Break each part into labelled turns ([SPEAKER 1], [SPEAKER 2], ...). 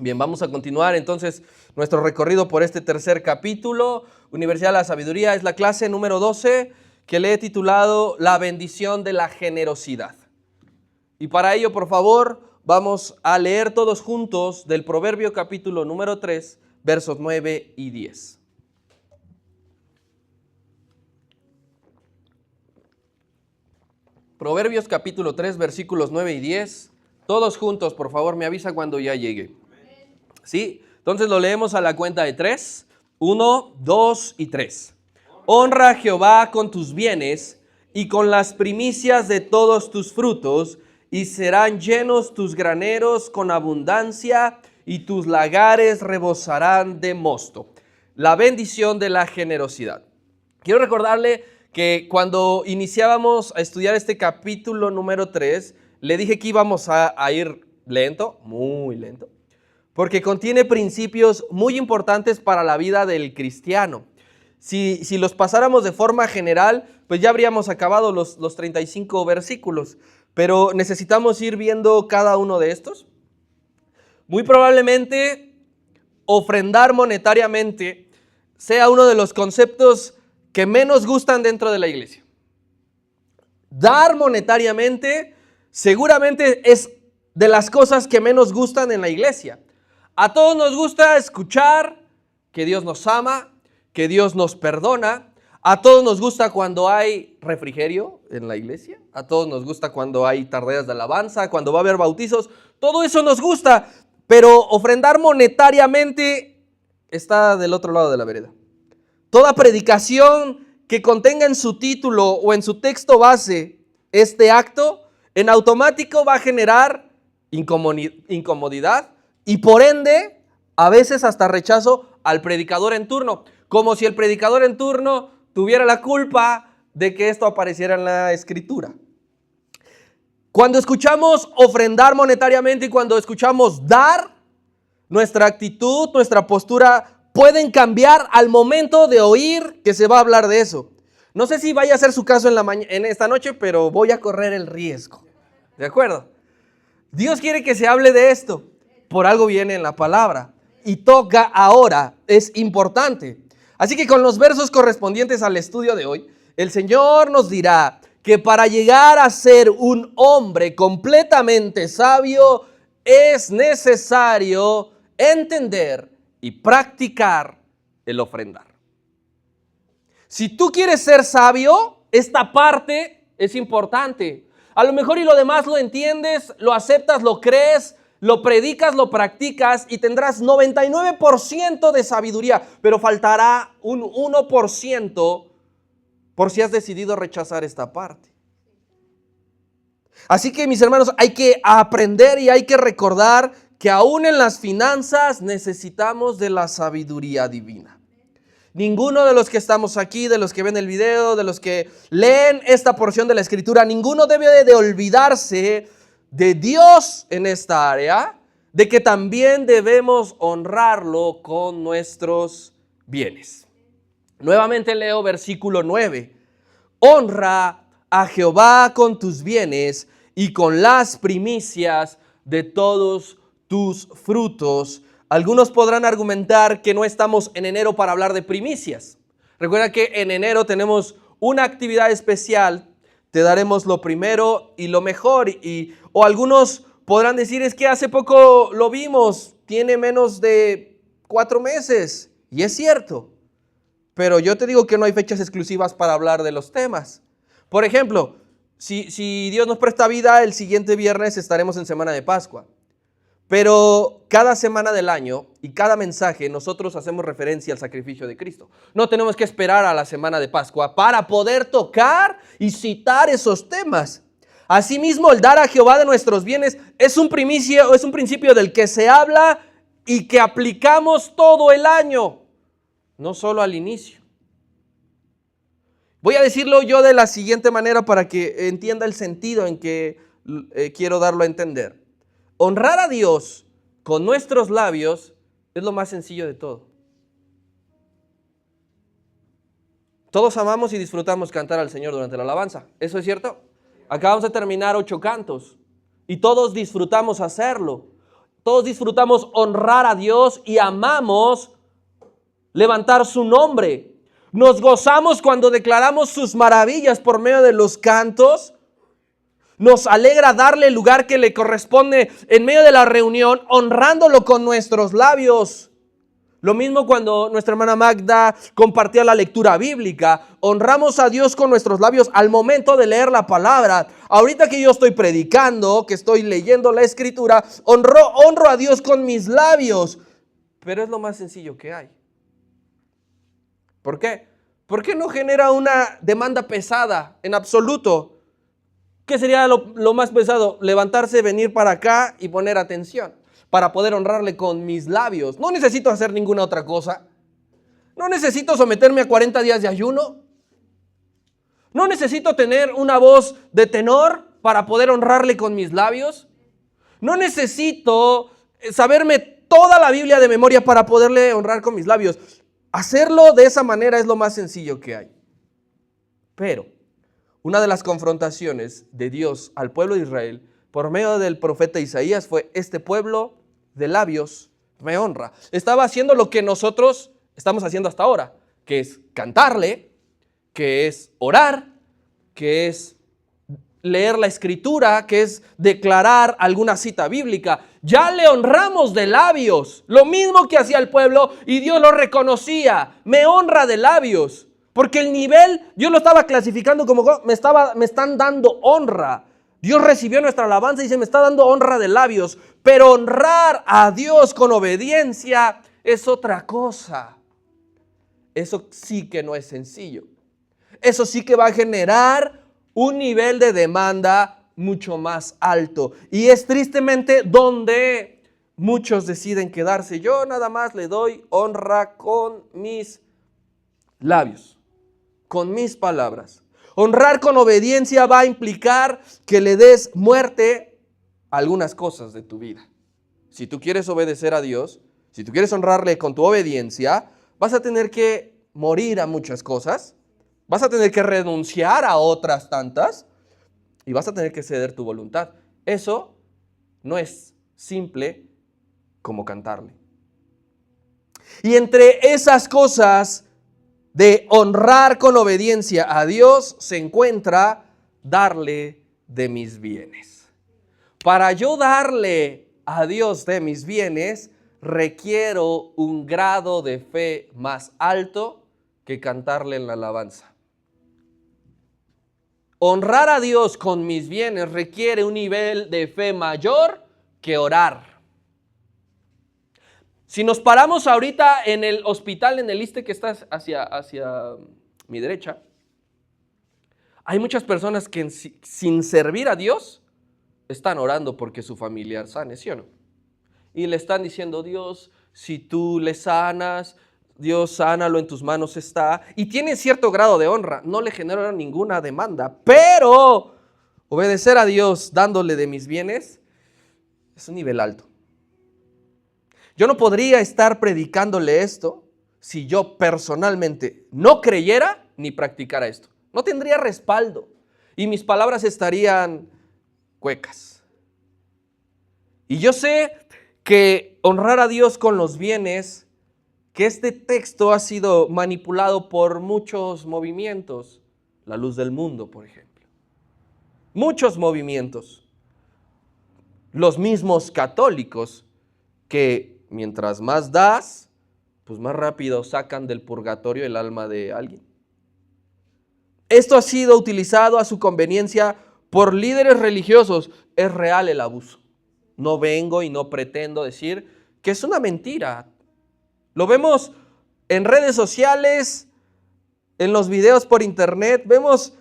[SPEAKER 1] Bien, vamos a continuar entonces nuestro recorrido por este tercer capítulo. Universidad de la Sabiduría es la clase número 12 que le he titulado La bendición de la generosidad. Y para ello, por favor, vamos a leer todos juntos del Proverbio capítulo número 3, versos 9 y 10. Proverbios capítulo 3, versículos 9 y 10. Todos juntos, por favor, me avisa cuando ya llegue. ¿Sí? Entonces lo leemos a la cuenta de 3. 1, 2 y 3. Honra a Jehová con tus bienes y con las primicias de todos tus frutos, y serán llenos tus graneros con abundancia, y tus lagares rebosarán de mosto. La bendición de la generosidad. Quiero recordarle que cuando iniciábamos a estudiar este capítulo número 3, le dije que íbamos a ir lento, muy lento, porque contiene principios muy importantes para la vida del cristiano. Si los pasáramos de forma general, pues ya habríamos acabado los 35 versículos, pero necesitamos ir viendo cada uno de estos. Muy probablemente, ofrendar monetariamente sea uno de los conceptos que menos gustan dentro de la iglesia. Dar monetariamente seguramente es de las cosas que menos gustan en la iglesia. A todos nos gusta escuchar que Dios nos ama, que Dios nos perdona. A todos nos gusta cuando hay refrigerio en la iglesia. A todos nos gusta cuando hay tardeas de alabanza, cuando va a haber bautizos. Todo eso nos gusta, pero ofrendar monetariamente está del otro lado de la vereda. Toda predicación que contenga en su título o en su texto base este acto, en automático va a generar incomodidad y por ende, a veces hasta rechazo al predicador en turno, como si el predicador en turno tuviera la culpa de que esto apareciera en la escritura. Cuando escuchamos ofrendar monetariamente y cuando escuchamos dar, nuestra actitud, nuestra postura pueden cambiar al momento de oír que se va a hablar de eso. No sé si vaya a ser su caso en esta noche, pero voy a correr el riesgo. ¿De acuerdo? Dios quiere que se hable de esto. Por algo viene en la palabra. Y toca ahora. Es importante. Así que con los versos correspondientes al estudio de hoy, el Señor nos dirá que para llegar a ser un hombre completamente sabio, es necesario entender y practicar el ofrendar. Si tú quieres ser sabio, esta parte es importante. A lo mejor y lo demás lo entiendes, lo aceptas, lo crees, lo predicas, lo practicas y tendrás 99% de sabiduría, pero faltará un 1% por si has decidido rechazar esta parte. Así que, mis hermanos, hay que aprender y hay que recordar que aún en las finanzas necesitamos de la sabiduría divina. Ninguno de los que estamos aquí, de los que ven el video, de los que leen esta porción de la Escritura, ninguno debe de olvidarse de Dios en esta área, de que también debemos honrarlo con nuestros bienes. Nuevamente leo versículo 9. Honra a Jehová con tus bienes y con las primicias de todos tus frutos. Algunos podrán argumentar que no estamos en enero para hablar de primicias. Recuerda que en enero tenemos una actividad especial, te daremos lo primero y lo mejor. O algunos podrán decir, es que hace poco lo vimos, tiene menos de 4 meses. Y es cierto, pero yo te digo que no hay fechas exclusivas para hablar de los temas. Por ejemplo, si Dios nos presta vida, el siguiente viernes estaremos en Semana de Pascua. Pero cada semana del año y cada mensaje nosotros hacemos referencia al sacrificio de Cristo. No tenemos que esperar a la semana de Pascua para poder tocar y citar esos temas. Asimismo, el dar a Jehová de nuestros bienes es un principio del que se habla y que aplicamos todo el año, no solo al inicio. Voy a decirlo yo de la siguiente manera para que entienda el sentido en que quiero darlo a entender. Honrar a Dios con nuestros labios es lo más sencillo de todo. Todos amamos y disfrutamos cantar al Señor durante la alabanza. ¿Eso es cierto? Acabamos de terminar 8 cantos y todos disfrutamos hacerlo. Todos disfrutamos honrar a Dios y amamos levantar su nombre. Nos gozamos cuando declaramos sus maravillas por medio de los cantos. Nos alegra darle el lugar que le corresponde en medio de la reunión, honrándolo con nuestros labios. Lo mismo cuando nuestra hermana Magda compartía la lectura bíblica. Honramos a Dios con nuestros labios al momento de leer la palabra. Ahorita que yo estoy predicando, que estoy leyendo la escritura, honro a Dios con mis labios. Pero es lo más sencillo que hay. ¿Por qué? Porque no genera una demanda pesada en absoluto. ¿Qué sería lo más pesado? Levantarse, venir para acá y poner atención para poder honrarle con mis labios. No necesito hacer ninguna otra cosa. No necesito someterme a 40 días de ayuno. No necesito tener una voz de tenor para poder honrarle con mis labios. No necesito saberme toda la Biblia de memoria para poderle honrar con mis labios. Hacerlo de esa manera es lo más sencillo que hay. Pero una de las confrontaciones de Dios al pueblo de Israel por medio del profeta Isaías fue: este pueblo de labios me honra. Estaba haciendo lo que nosotros estamos haciendo hasta ahora, que es cantarle, que es orar, que es leer la escritura, que es declarar alguna cita bíblica. Ya le honramos de labios, lo mismo que hacía el pueblo, y Dios lo reconocía. Me honra de labios, porque el nivel Dios lo estaba clasificando como me están dando honra. Dios recibió nuestra alabanza y dice: me está dando honra de labios. Pero honrar a Dios con obediencia es otra cosa. Eso sí que no es sencillo. Eso sí que va a generar un nivel de demanda mucho más alto. Y es tristemente donde muchos deciden quedarse. Yo nada más le doy honra con mis labios, con mis palabras. Honrar con obediencia va a implicar que le des muerte a algunas cosas de tu vida. Si tú quieres obedecer a Dios, si tú quieres honrarle con tu obediencia, vas a tener que morir a muchas cosas, vas a tener que renunciar a otras tantas y vas a tener que ceder tu voluntad. Eso no es simple como cantarle. Y entre esas cosas de honrar con obediencia a Dios se encuentra darle de mis bienes. Para yo darle a Dios de mis bienes, requiero un grado de fe más alto que cantarle en la alabanza. Honrar a Dios con mis bienes requiere un nivel de fe mayor que orar. Si nos paramos ahorita en el hospital, en el ISSSTE que está hacia mi derecha, hay muchas personas que sin servir a Dios están orando porque su familiar sane, ¿sí o no? Y le están diciendo: Dios, si tú le sanas, Dios, sánalo, en tus manos está. Y tiene cierto grado de honra, no le genera ninguna demanda. Pero obedecer a Dios dándole de mis bienes es un nivel alto. Yo no podría estar predicándole esto si yo personalmente no creyera ni practicara esto. No tendría respaldo y mis palabras estarían huecas. Y yo sé que honrar a Dios con los bienes, que este texto ha sido manipulado por muchos movimientos. La Luz del Mundo, por ejemplo. Muchos movimientos. Los mismos católicos que mientras más das, pues más rápido sacan del purgatorio el alma de alguien. Esto ha sido utilizado a su conveniencia por líderes religiosos. Es real el abuso. No vengo y no pretendo decir que es una mentira. Lo vemos en redes sociales, en los videos por internet. Vemos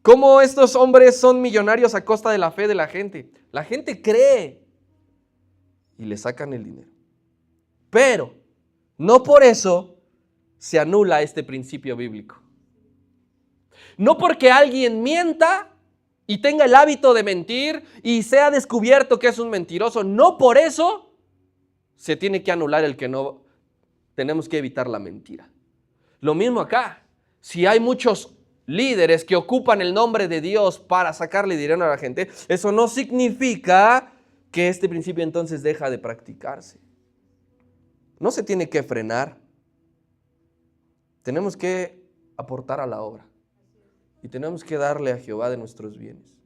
[SPEAKER 1] cómo estos hombres son millonarios a costa de la fe de la gente. La gente cree y le sacan el dinero. Pero no por eso se anula este principio bíblico. No porque alguien mienta y tenga el hábito de mentir y sea descubierto que es un mentiroso, no por eso se tiene que anular el que no. Tenemos que evitar la mentira. Lo mismo acá. Si hay muchos líderes que ocupan el nombre de Dios para sacarle dinero a la gente, eso no significa que este principio entonces deja de practicarse. No se tiene que frenar. Tenemos que aportar a la obra. Y tenemos que darle a Jehová de nuestros bienes.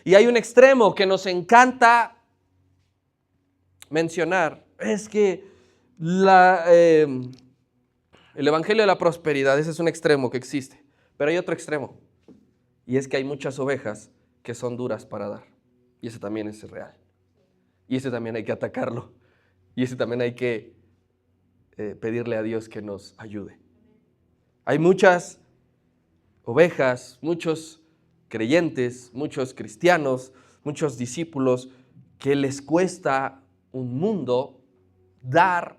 [SPEAKER 1] Y hay un extremo que nos encanta mencionar. Es que el evangelio de la prosperidad, ese es un extremo que existe. Pero hay otro extremo. Y es que hay muchas ovejas que son duras para dar. Y ese también es real. Y ese también hay que atacarlo. Y ese también hay que pedirle a Dios que nos ayude. Hay muchas ovejas, muchos creyentes, muchos cristianos, muchos discípulos que les cuesta un mundo dar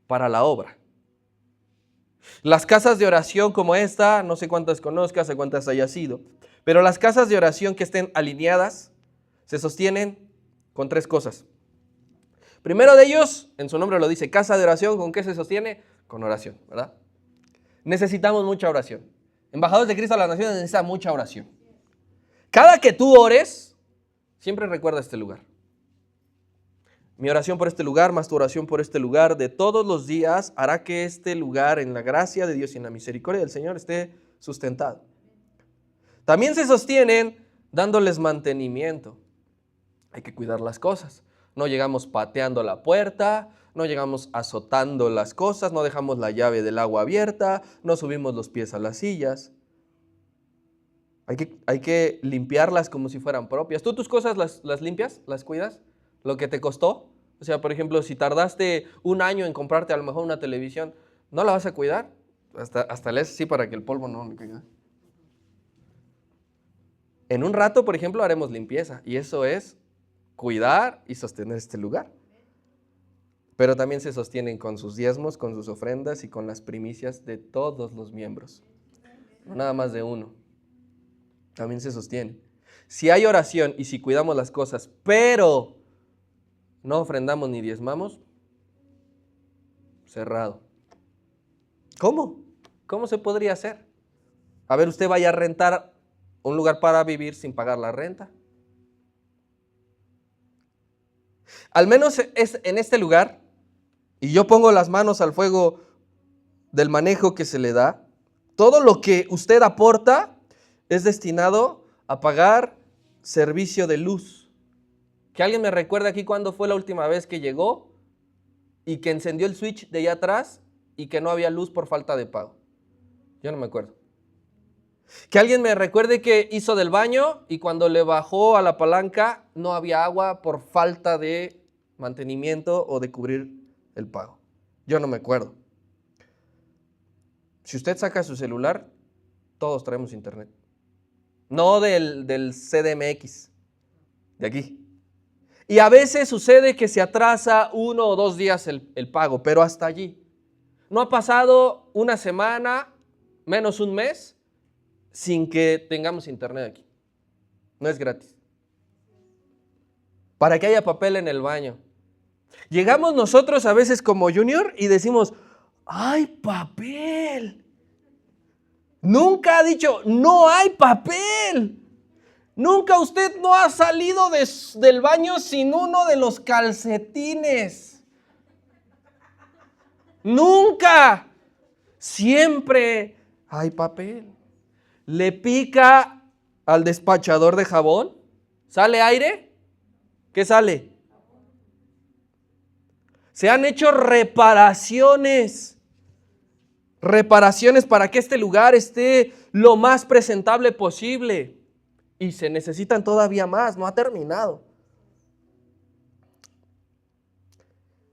[SPEAKER 1] para la obra. Las casas de oración como esta, no sé cuántas conozcas, sé cuántas hayas ido, pero las casas de oración que estén alineadas se sostienen con tres cosas. Primero de ellos, en su nombre lo dice, casa de oración, ¿con qué se sostiene? Con oración, ¿verdad? Necesitamos mucha oración. Embajadores de Cristo a las Naciones necesitan mucha oración. Cada que tú ores, siempre recuerda este lugar. Mi oración por este lugar, más tu oración por este lugar, de todos los días, hará que este lugar, en la gracia de Dios y en la misericordia del Señor, esté sustentado. También se sostienen dándoles mantenimiento. Hay que cuidar las cosas. No llegamos pateando la puerta, no llegamos azotando las cosas, no dejamos la llave del agua abierta, no subimos los pies a las sillas. Hay que limpiarlas como si fueran propias. ¿Tú tus cosas las limpias? ¿Las cuidas? ¿Lo que te costó? O sea, por ejemplo, si tardaste un año en comprarte a lo mejor una televisión, ¿no la vas a cuidar? Hasta le haces así para que el polvo no le caiga. En un rato, por ejemplo, haremos limpieza y eso es cuidar y sostener este lugar. Pero también se sostienen con sus diezmos, con sus ofrendas y con las primicias de todos los miembros. No nada más de uno. También se sostiene. Si hay oración y si cuidamos las cosas, pero no ofrendamos ni diezmamos, cerrado. ¿Cómo? ¿Cómo se podría hacer? A ver, usted vaya a rentar un lugar para vivir sin pagar la renta. Al menos es en este lugar, y yo pongo las manos al fuego del manejo que se le da, todo lo que usted aporta es destinado a pagar servicio de luz. Que alguien me recuerde aquí cuándo fue la última vez que llegó y que encendió el switch de allá atrás y que no había luz por falta de pago. Yo no me acuerdo. Que alguien me recuerde que hizo del baño y cuando le bajó a la palanca no había agua por falta de mantenimiento o de cubrir el pago. Yo no me acuerdo. Si usted saca su celular, todos traemos internet. No del CDMX, de aquí. Y a veces sucede que se atrasa 1 o 2 días el pago, pero hasta allí. No ha pasado una semana, menos un mes, sin que tengamos internet aquí. No es gratis. Para que haya papel en el baño. Llegamos nosotros a veces como Junior y decimos, ¡hay papel! Nunca ha dicho, no hay papel. Nunca usted no ha salido del baño sin uno de los calcetines. Nunca. Siempre hay papel. Le pica al despachador de jabón. ¿Sale aire? ¿Qué sale? Se han hecho reparaciones para que este lugar esté lo más presentable posible. Y se necesitan todavía más, no ha terminado.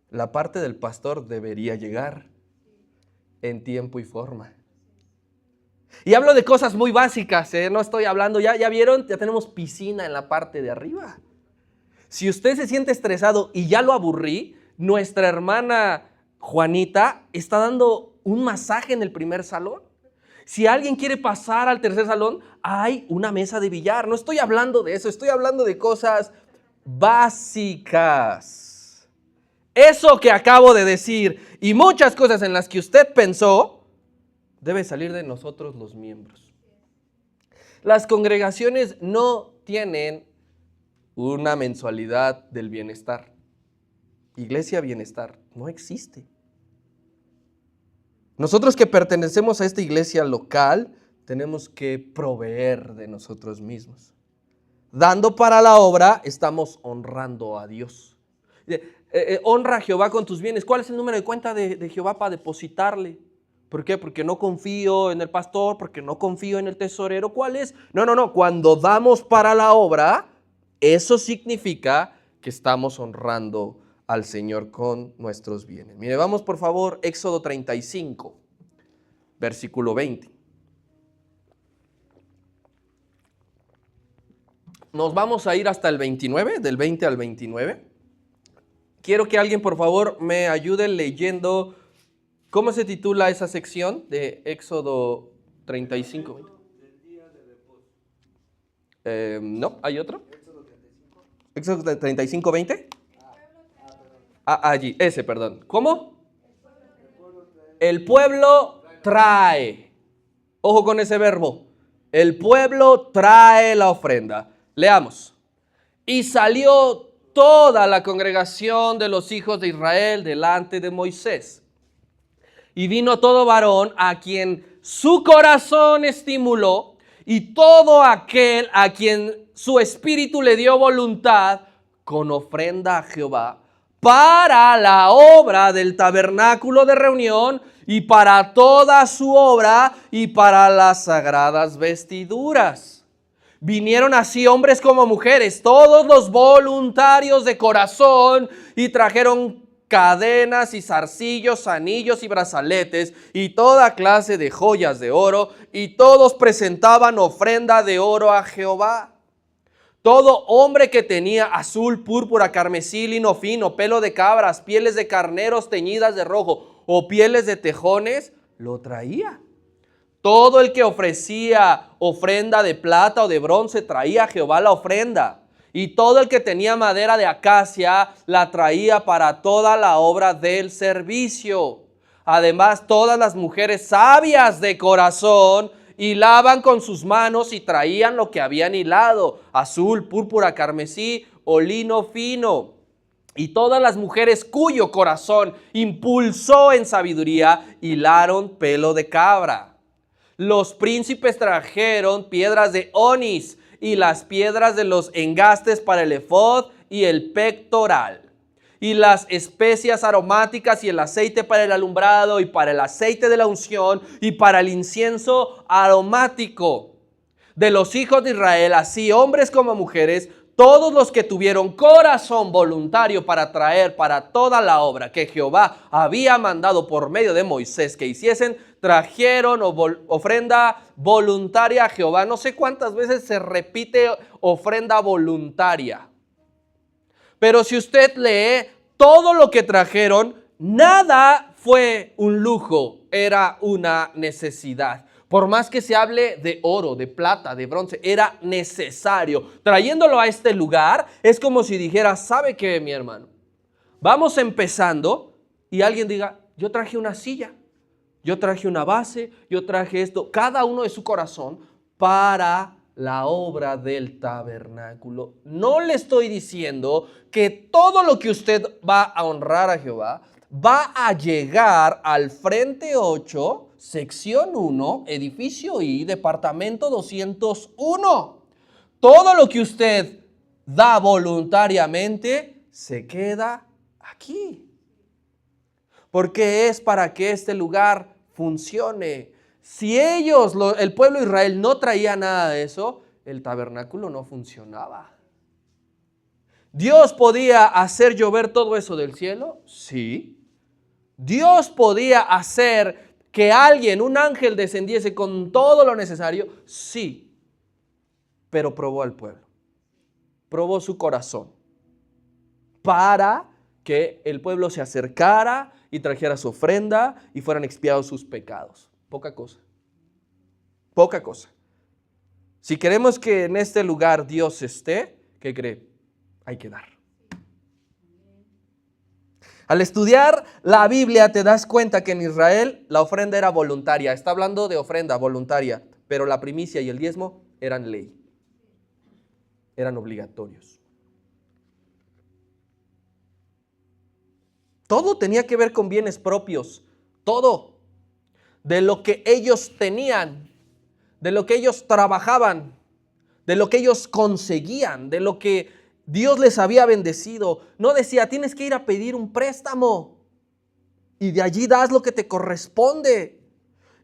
[SPEAKER 1] La parte del pastor debería llegar en tiempo y forma. Y hablo de cosas muy básicas, no estoy hablando, ya vieron, ya tenemos piscina en la parte de arriba. Si usted se siente estresado y ya lo aburrí, nuestra hermana Juanita está dando un masaje en el primer salón. Si alguien quiere pasar al tercer salón, hay una mesa de billar. No estoy hablando de eso, estoy hablando de cosas básicas. Eso que acabo de decir y muchas cosas en las que usted pensó, debe salir de nosotros los miembros. Las congregaciones no tienen una mensualidad del bienestar. Iglesia Bienestar no existe. Nosotros que pertenecemos a esta iglesia local tenemos que proveer de nosotros mismos. Dando para la obra, estamos honrando a Dios. Honra a Jehová con tus bienes. ¿Cuál es el número de cuenta de Jehová para depositarle? ¿Por qué? Porque no confío en el pastor, porque no confío en el tesorero. ¿Cuál es? No. Cuando damos para la obra, eso significa que estamos honrando al Señor con nuestros bienes. Mire, vamos por favor, Éxodo 35, versículo 20. Nos vamos a ir hasta el 29, del 20 al 29. Quiero que alguien por favor me ayude leyendo. ¿Cómo se titula esa sección de Éxodo 35? No, ¿hay otro? Éxodo 35, 20. Allí, ese, perdón. ¿Cómo? El pueblo trae. Ojo con ese verbo. El pueblo trae la ofrenda. Leamos. Y salió toda la congregación de los hijos de Israel delante de Moisés. Y vino todo varón a quien su corazón estimuló, y todo aquel a quien su espíritu le dio voluntad, con ofrenda a Jehová, para la obra del tabernáculo de reunión, y para toda su obra, y para las sagradas vestiduras. Vinieron así hombres como mujeres, todos los voluntarios de corazón, y trajeron cadenas y zarcillos, anillos y brazaletes, y toda clase de joyas de oro, y todos presentaban ofrenda de oro a Jehová. Todo hombre que tenía azul, púrpura, carmesí, lino fino, pelo de cabras, pieles de carneros teñidas de rojo o pieles de tejones, lo traía. Todo el que ofrecía ofrenda de plata o de bronce traía a Jehová la ofrenda. Y todo el que tenía madera de acacia la traía para toda la obra del servicio. Además, todas las mujeres sabias de corazón hilaban con sus manos y traían lo que habían hilado: azul, púrpura, carmesí o lino fino. Y todas las mujeres cuyo corazón impulsó en sabiduría hilaron pelo de cabra. Los príncipes trajeron piedras de onis y las piedras de los engastes para el efod y el pectoral, y las especias aromáticas y el aceite para el alumbrado y para el aceite de la unción y para el incienso aromático. De los hijos de Israel, así hombres como mujeres, todos los que tuvieron corazón voluntario para traer para toda la obra que Jehová había mandado por medio de Moisés que hiciesen, trajeron ofrenda voluntaria a Jehová. No sé cuántas veces se repite ofrenda voluntaria. Pero si usted lee todo lo que trajeron, nada fue un lujo, era una necesidad. Por más que se hable de oro, de plata, de bronce, era necesario. Trayéndolo a este lugar, es como si dijera: ¿sabe qué, mi hermano? Vamos empezando y alguien diga: yo traje una silla, yo traje una base, yo traje esto, cada uno de su corazón para la obra del tabernáculo. No le estoy diciendo que todo lo que usted va a honrar a Jehová va a llegar al frente 8, sección 1, edificio I, departamento 201. Todo lo que usted da voluntariamente se queda aquí. Porque es para que este lugar funcione. Si ellos, el pueblo de Israel, no traía nada de eso, el tabernáculo no funcionaba. ¿Dios podía hacer llover todo eso del cielo? Sí. ¿Dios podía hacer que alguien, un ángel, descendiese con todo lo necesario? Sí. Pero probó al pueblo. Probó su corazón. Para que el pueblo se acercara y trajera su ofrenda y fueran expiados sus pecados. Poca cosa. Poca cosa. Si queremos que en este lugar Dios esté, ¿qué cree? Hay que dar. Al estudiar la Biblia te das cuenta que en Israel la ofrenda era voluntaria. Está hablando de ofrenda voluntaria, pero la primicia y el diezmo eran ley. Eran obligatorios. Todo tenía que ver con bienes propios. Todo. De lo que ellos tenían, de lo que ellos trabajaban, de lo que ellos conseguían, de lo que Dios les había bendecido. No decía, tienes que ir a pedir un préstamo y de allí das lo que te corresponde.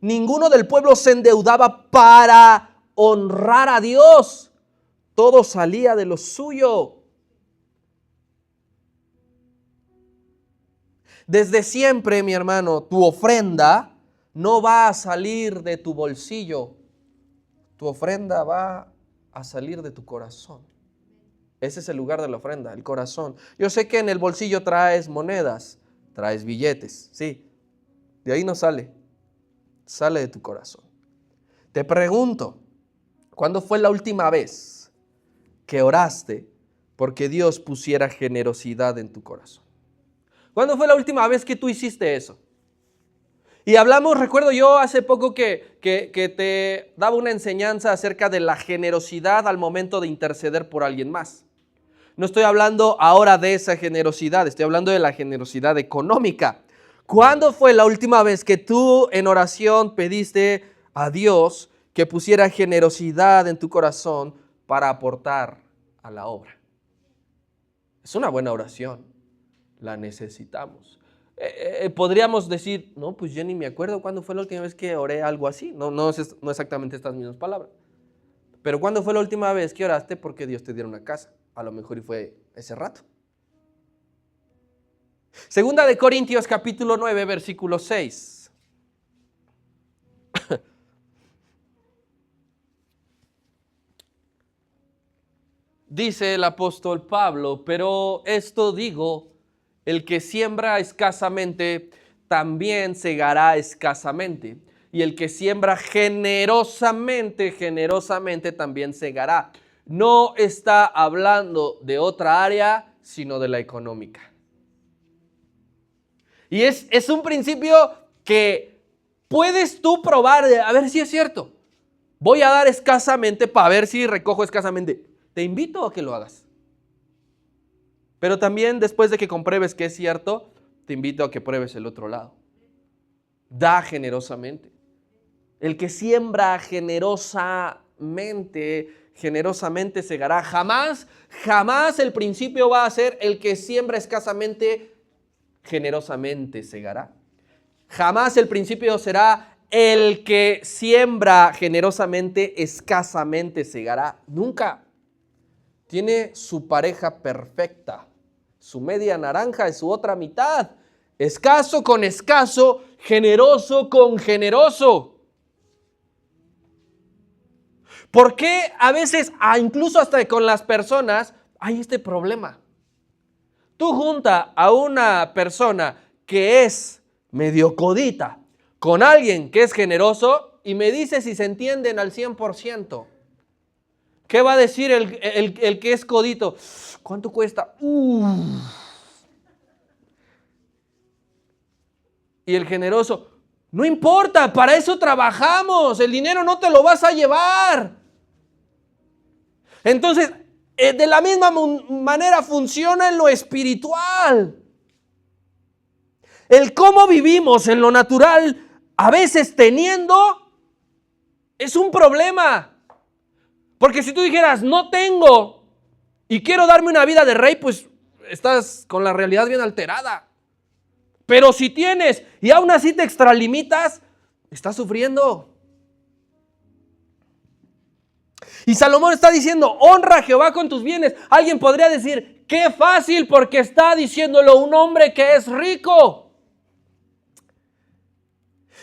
[SPEAKER 1] Ninguno del pueblo se endeudaba para honrar a Dios. Todo salía de lo suyo. Desde siempre, mi hermano, tu ofrenda no va a salir de tu bolsillo. Tu ofrenda va a salir de tu corazón. Ese es el lugar de la ofrenda, el corazón. Yo sé que en el bolsillo traes monedas, traes billetes, sí. De ahí no sale, sale de tu corazón. Te pregunto, ¿cuándo fue la última vez que oraste porque Dios pusiera generosidad en tu corazón? ¿Cuándo fue la última vez que tú hiciste eso? Y hablamos, recuerdo yo hace poco que te daba una enseñanza acerca de la generosidad al momento de interceder por alguien más. No estoy hablando ahora de esa generosidad, estoy hablando de la generosidad económica. ¿Cuándo fue la última vez que tú en oración pediste a Dios que pusiera generosidad en tu corazón para aportar a la obra? Es una buena oración, la necesitamos. Podríamos decir, no, pues yo ni me acuerdo cuándo fue la última vez que oré algo así. No exactamente estas mismas palabras. Pero ¿cuándo fue la última vez que oraste porque Dios te diera una casa? A lo mejor y fue ese rato. Segunda de Corintios capítulo 9, versículo 6. Dice el apóstol Pablo, pero esto digo, el que siembra escasamente, también segará escasamente. Y el que siembra generosamente, generosamente también segará. No está hablando de otra área, sino de la económica. Y es un principio que puedes tú probar, a ver si es cierto. Voy a dar escasamente para ver si recojo escasamente. Te invito a que lo hagas. Pero también después de que compruebes que es cierto, te invito a que pruebes el otro lado. Da generosamente. El que siembra generosamente, generosamente segará. Jamás el principio va a ser el que siembra escasamente, generosamente segará. Jamás el principio será el que siembra generosamente, escasamente segará. Nunca. Tiene su pareja perfecta. Su media naranja es su otra mitad. Escaso con escaso, generoso con generoso. ¿Por qué a veces, incluso hasta con las personas, hay este problema? Tú junta a una persona que es medio codita con alguien que es generoso y me dice si se entienden al 100%. ¿Qué va a decir el que es codito? ¿Cuánto cuesta? Y el generoso, no importa, para eso trabajamos, el dinero no te lo vas a llevar. Entonces, de la misma manera funciona en lo espiritual. El cómo vivimos en lo natural, a veces teniendo, es un problema. Porque si tú dijeras, no tengo y quiero darme una vida de rey, pues estás con la realidad bien alterada. Pero si tienes y aún así te extralimitas, estás sufriendo. Y Salomón está diciendo, honra a Jehová con tus bienes. Alguien podría decir, qué fácil, porque está diciéndolo un hombre que es rico.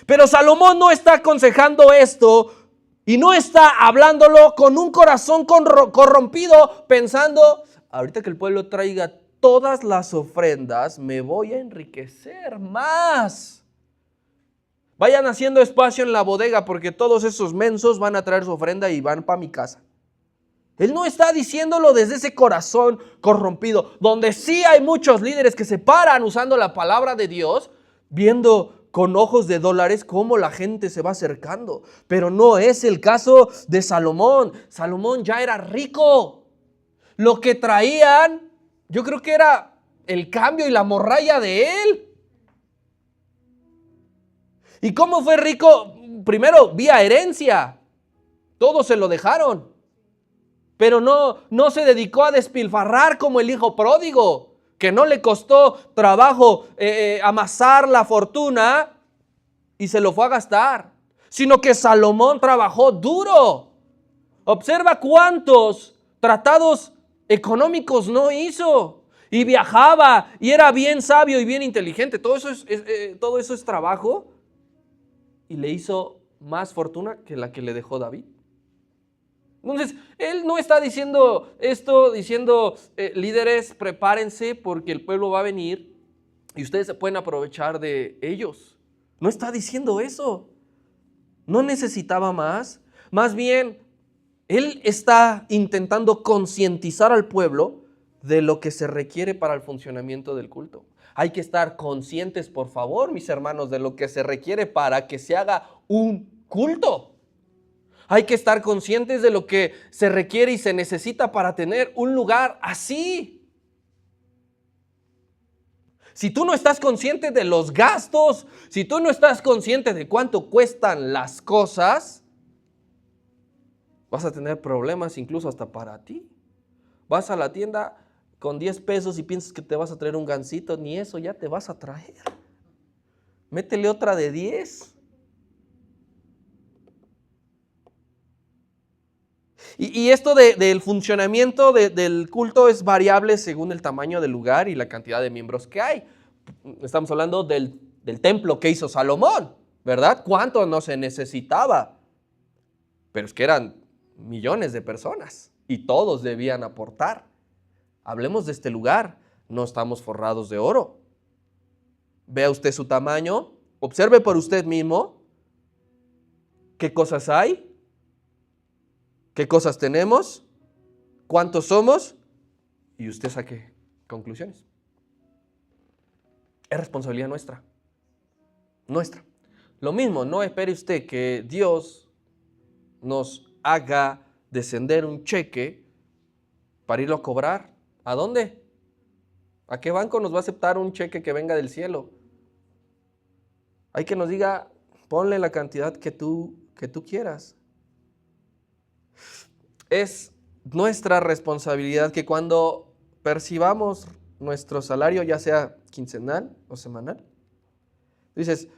[SPEAKER 1] Pero Salomón no está aconsejando esto y no está hablándolo con un corazón corrompido, pensando, ahorita que el pueblo traiga todas las ofrendas, me voy a enriquecer más. Vayan haciendo espacio en la bodega porque todos esos mensos van a traer su ofrenda y van para mi casa. Él no está diciéndolo desde ese corazón corrompido, donde sí hay muchos líderes que se paran usando la palabra de Dios, viendo con ojos de dólares cómo la gente se va acercando. Pero no es el caso de Salomón. Salomón ya era rico. Lo que traían, yo creo que era el cambio y la morralla de él. ¿Y cómo fue rico? Primero, vía herencia. Todos se lo dejaron. Pero no se dedicó a despilfarrar como el hijo pródigo, que no le costó trabajo amasar la fortuna y se lo fue a gastar, sino que Salomón trabajó duro. Observa cuántos tratados económicos no hizo, y viajaba y era bien sabio y bien inteligente. Todo eso es trabajo, y le hizo más fortuna que la que le dejó David. Entonces, él no está diciendo esto, líderes, prepárense porque el pueblo va a venir y ustedes se pueden aprovechar de ellos. No está diciendo eso. No necesitaba más. Más bien, él está intentando concientizar al pueblo de lo que se requiere para el funcionamiento del culto. Hay que estar conscientes, por favor, mis hermanos, de lo que se requiere para que se haga un culto. Hay que estar conscientes de lo que se requiere y se necesita para tener un lugar así. Si tú no estás consciente de los gastos, si tú no estás consciente de cuánto cuestan las cosas, vas a tener problemas incluso hasta para ti. Vas a la tienda con 10 pesos y piensas que te vas a traer un gansito, ni eso ya te vas a traer. Métele otra de 10. Y esto del funcionamiento del culto es variable según el tamaño del lugar y la cantidad de miembros que hay. Estamos hablando del templo que hizo Salomón, ¿verdad? ¿Cuánto no se necesitaba? Pero es que eran millones de personas y todos debían aportar. Hablemos de este lugar, no estamos forrados de oro. Vea usted su tamaño, observe por usted mismo qué cosas hay. ¿Qué cosas tenemos? ¿Cuántos somos? Y usted saque conclusiones. Es responsabilidad nuestra. Nuestra. Lo mismo, no espere usted que Dios nos haga descender un cheque para irlo a cobrar. ¿A dónde? ¿A qué banco nos va a aceptar un cheque que venga del cielo? Hay que nos diga, ponle la cantidad que tú quieras. Es nuestra responsabilidad que cuando percibamos nuestro salario, ya sea quincenal o semanal, dices,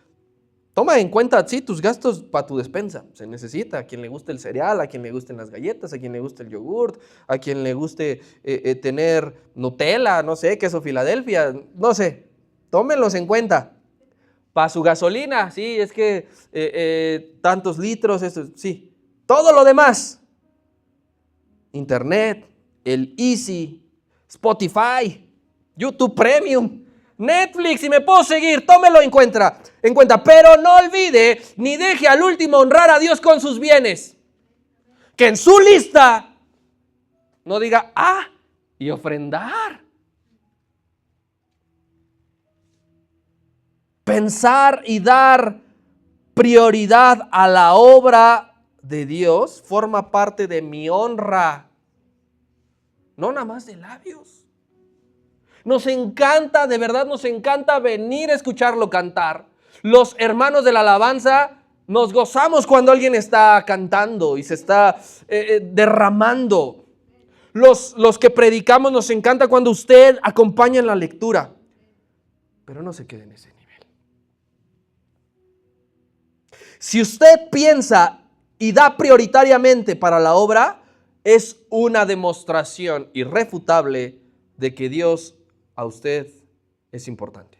[SPEAKER 1] toma en cuenta, sí, tus gastos para tu despensa. Se necesita, a quien le guste el cereal, a quien le gusten las galletas, a quien le guste el yogurt, a quien le guste tener Nutella, no sé, queso Filadelfia, no sé, tómenlos en cuenta. Para su gasolina, sí, es que tantos litros, esto, sí. Todo lo demás. Internet, el Easy, Spotify, YouTube Premium, Netflix, y me puedo seguir, tómelo en cuenta, pero no olvide ni deje al último honrar a Dios con sus bienes. Que en su lista no diga, y ofrendar. Pensar y dar prioridad a la obra de Dios forma parte de mi honra, no nada más de labios. Nos encanta, de verdad nos encanta venir a escucharlo cantar. Los hermanos de la alabanza nos gozamos cuando alguien está cantando y se está derramando. Los que predicamos nos encanta cuando usted acompaña en la lectura, pero no se quede en ese nivel. Si usted piensa y da prioritariamente para la obra, es una demostración irrefutable de que Dios a usted es importante.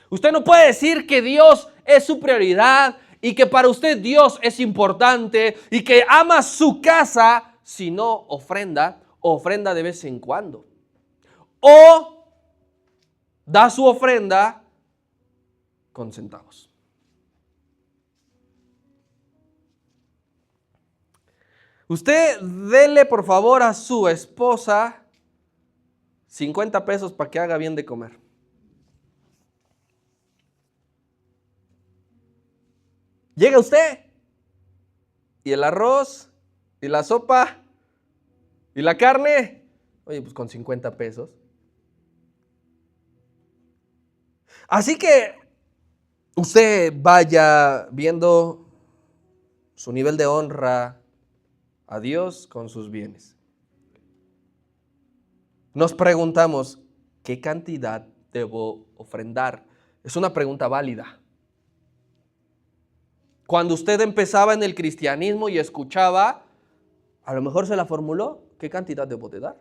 [SPEAKER 1] Usted no puede decir que Dios es su prioridad y que para usted Dios es importante y que ama su casa si no ofrenda de vez en cuando. O da su ofrenda con centavos. Usted dele por favor a su esposa 50 pesos para que haga bien de comer. Llega usted y el arroz y la sopa y la carne, oye, pues con 50 pesos. Así que usted vaya viendo su nivel de honra a Dios con sus bienes. Nos preguntamos, ¿qué cantidad debo ofrendar? Es una pregunta válida. Cuando usted empezaba en el cristianismo y escuchaba, a lo mejor se la formuló, ¿qué cantidad debo de dar?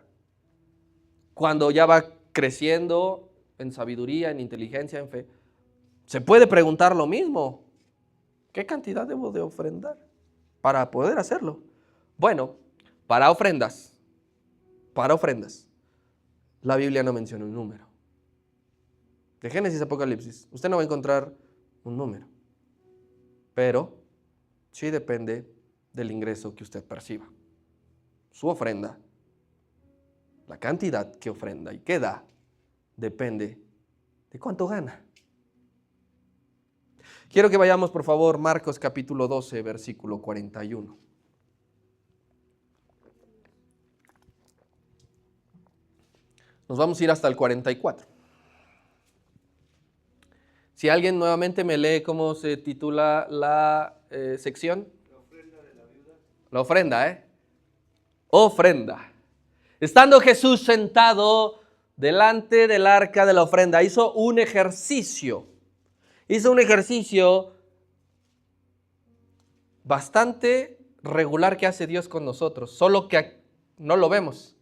[SPEAKER 1] Cuando ya va creciendo en sabiduría, en inteligencia, en fe, se puede preguntar lo mismo. ¿Qué cantidad debo de ofrendar para poder hacerlo? Bueno, para ofrendas, la Biblia no menciona un número. De Génesis a Apocalipsis, usted no va a encontrar un número. Pero sí depende del ingreso que usted perciba. Su ofrenda, la cantidad que ofrenda y que da, depende de cuánto gana. Quiero que vayamos, por favor, Marcos capítulo 12, versículo 41. Nos vamos a ir hasta el 44. Si alguien nuevamente me lee cómo se titula la sección. La ofrenda de la viuda. La ofrenda, Ofrenda. Estando Jesús sentado delante del arca de la ofrenda, hizo un ejercicio. Hizo un ejercicio bastante regular que hace Dios con nosotros, solo que no lo vemos.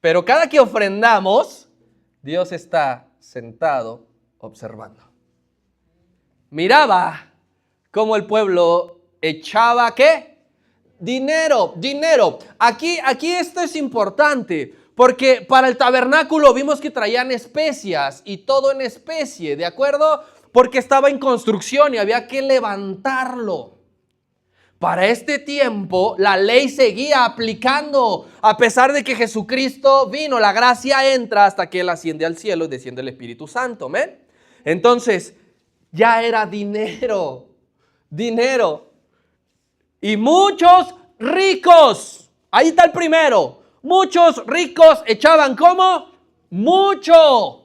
[SPEAKER 1] Pero cada que ofrendamos, Dios está sentado observando. Miraba cómo el pueblo echaba, ¿qué? Dinero. Aquí esto es importante, porque para el tabernáculo vimos que traían especias y todo en especie, ¿de acuerdo? Porque estaba en construcción y había que levantarlo. Para este tiempo, la ley seguía aplicando, a pesar de que Jesucristo vino. La gracia entra hasta que Él asciende al cielo y desciende el Espíritu Santo. ¿Amén? Entonces, ya era dinero. Y muchos ricos, ahí está el primero. Muchos ricos echaban ¿cómo? Mucho.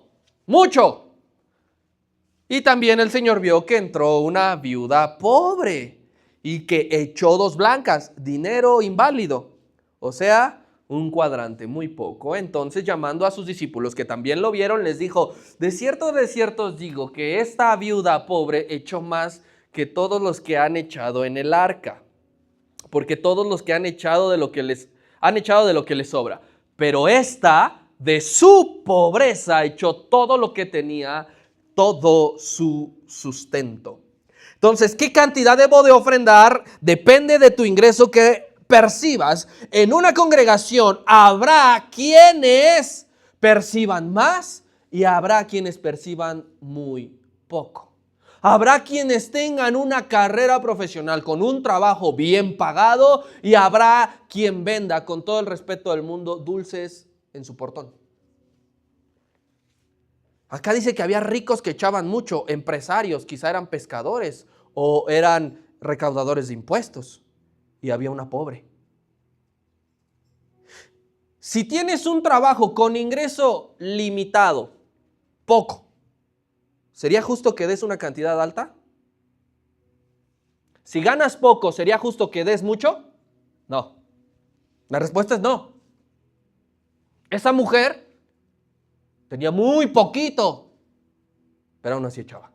[SPEAKER 1] Y también el Señor vio que entró una viuda pobre y que echó 2 blancas, dinero inválido, o sea, un cuadrante, muy poco. Entonces, llamando a sus discípulos que también lo vieron, les dijo: de cierto os digo que esta viuda pobre echó más que todos los que han echado en el arca, porque todos los que han echado de lo que les sobra, pero esta de su pobreza echó todo lo que tenía, todo su sustento. Entonces, ¿qué cantidad debo de ofrendar? Depende de tu ingreso que percibas. En una congregación habrá quienes perciban más y habrá quienes perciban muy poco. Habrá quienes tengan una carrera profesional con un trabajo bien pagado y habrá quien venda, con todo el respeto del mundo, dulces en su portón. Acá dice que había ricos que echaban mucho, empresarios, quizá eran pescadores o eran recaudadores de impuestos, y había una pobre. Si tienes un trabajo con ingreso limitado, poco, ¿sería justo que des una cantidad alta? Si ganas poco, ¿sería justo que des mucho? No. La respuesta es no. Esa mujer tenía muy poquito, pero aún así echaba.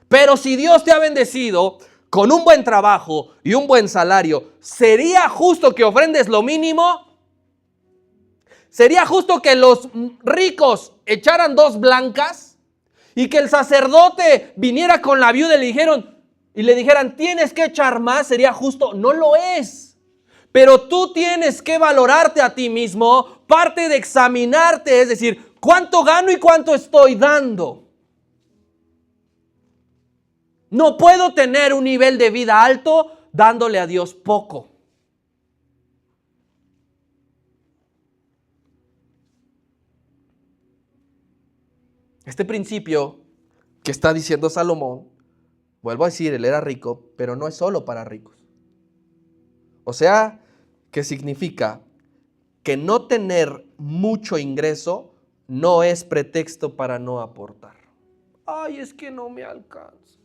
[SPEAKER 1] Pero si Dios te ha bendecido con un buen trabajo y un buen salario, ¿sería justo que ofrendes lo mínimo? ¿Sería justo que los ricos echaran 2 blancas y que el sacerdote viniera con la viuda y le dijeran tienes que echar más? ¿Sería justo? No lo es. Pero tú tienes que valorarte a ti mismo, parte de examinarte, es decir, ¿cuánto gano y cuánto estoy dando? No puedo tener un nivel de vida alto dándole a Dios poco. Este principio que está diciendo Salomón, vuelvo a decir, él era rico, pero no es solo para ricos. O sea, que significa que no tener mucho ingreso no es pretexto para no aportar. Ay, es que no me alcanza.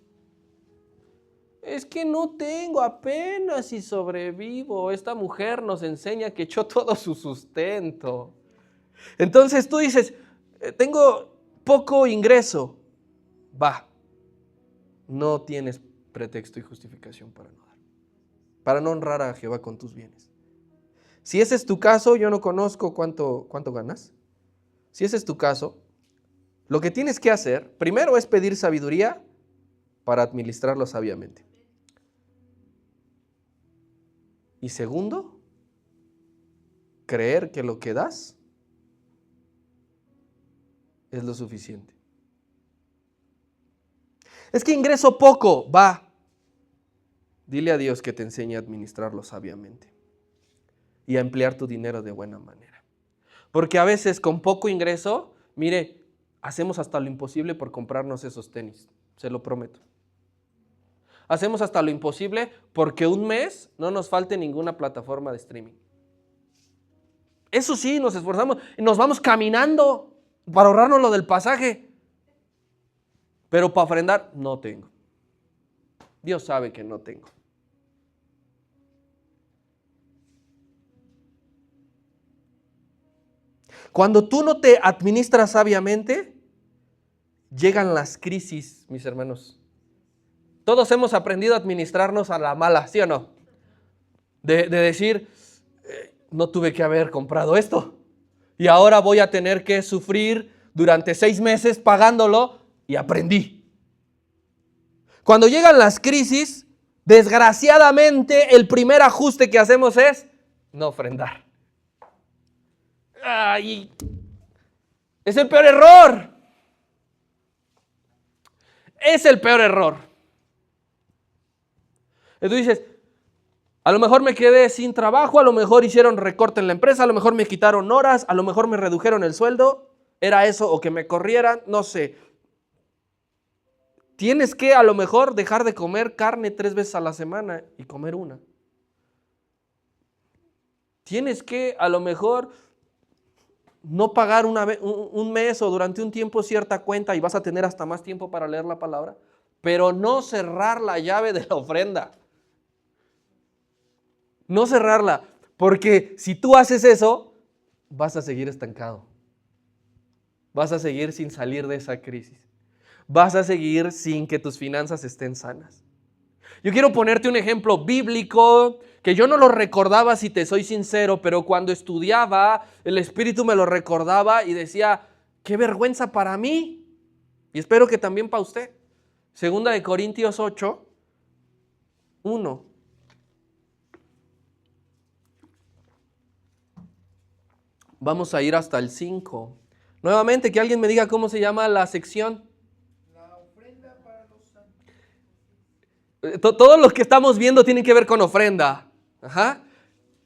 [SPEAKER 1] Es que no tengo, apenas si sobrevivo. Esta mujer nos enseña que echó todo su sustento. Entonces tú dices, tengo poco ingreso. Va, no tienes pretexto y justificación para no dar, para no honrar a Jehová con tus bienes. Si ese es tu caso, yo no conozco cuánto ganas. Si ese es tu caso, lo que tienes que hacer, primero es pedir sabiduría para administrarlo sabiamente. Y segundo, creer que lo que das es lo suficiente. Es que ingreso poco, va. Dile a Dios que te enseñe a administrarlo sabiamente y a emplear tu dinero de buena manera. Porque a veces con poco ingreso, mire, hacemos hasta lo imposible por comprarnos esos tenis, se lo prometo. Hacemos hasta lo imposible porque un mes no nos falte ninguna plataforma de streaming. Eso sí, nos esforzamos y nos vamos caminando para ahorrarnos lo del pasaje. Pero para ofrendar, no tengo. Dios sabe que no tengo. Cuando tú no te administras sabiamente, llegan las crisis, mis hermanos. Todos hemos aprendido a administrarnos a la mala, ¿sí o no? De decir, no tuve que haber comprado esto. Y ahora voy a tener que sufrir durante 6 meses pagándolo y aprendí. Cuando llegan las crisis, desgraciadamente el primer ajuste que hacemos es no ofrendar. ¡Ay! Es el peor error. Es el peor error. Entonces dices, a lo mejor me quedé sin trabajo, a lo mejor hicieron recorte en la empresa, a lo mejor me quitaron horas, a lo mejor me redujeron el sueldo, era eso o que me corrieran, no sé. Tienes que a lo mejor dejar de comer carne 3 veces a la semana y comer una. Tienes que a lo mejor no pagar un mes o durante un tiempo cierta cuenta y vas a tener hasta más tiempo para leer la palabra, pero no cerrar la llave de la ofrenda. No cerrarla, porque si tú haces eso, vas a seguir estancado. Vas a seguir sin salir de esa crisis. Vas a seguir sin que tus finanzas estén sanas. Yo quiero ponerte un ejemplo bíblico que yo no lo recordaba, si te soy sincero, pero cuando estudiaba, el Espíritu me lo recordaba y decía, qué vergüenza para mí. Y espero que también para usted. 2 Corintios 8, 1. Vamos a ir hasta el 5. Nuevamente, que alguien me diga cómo se llama la sección.
[SPEAKER 2] La ofrenda para los santos.
[SPEAKER 1] Todo lo que estamos viendo tiene que ver con ofrenda. Ajá.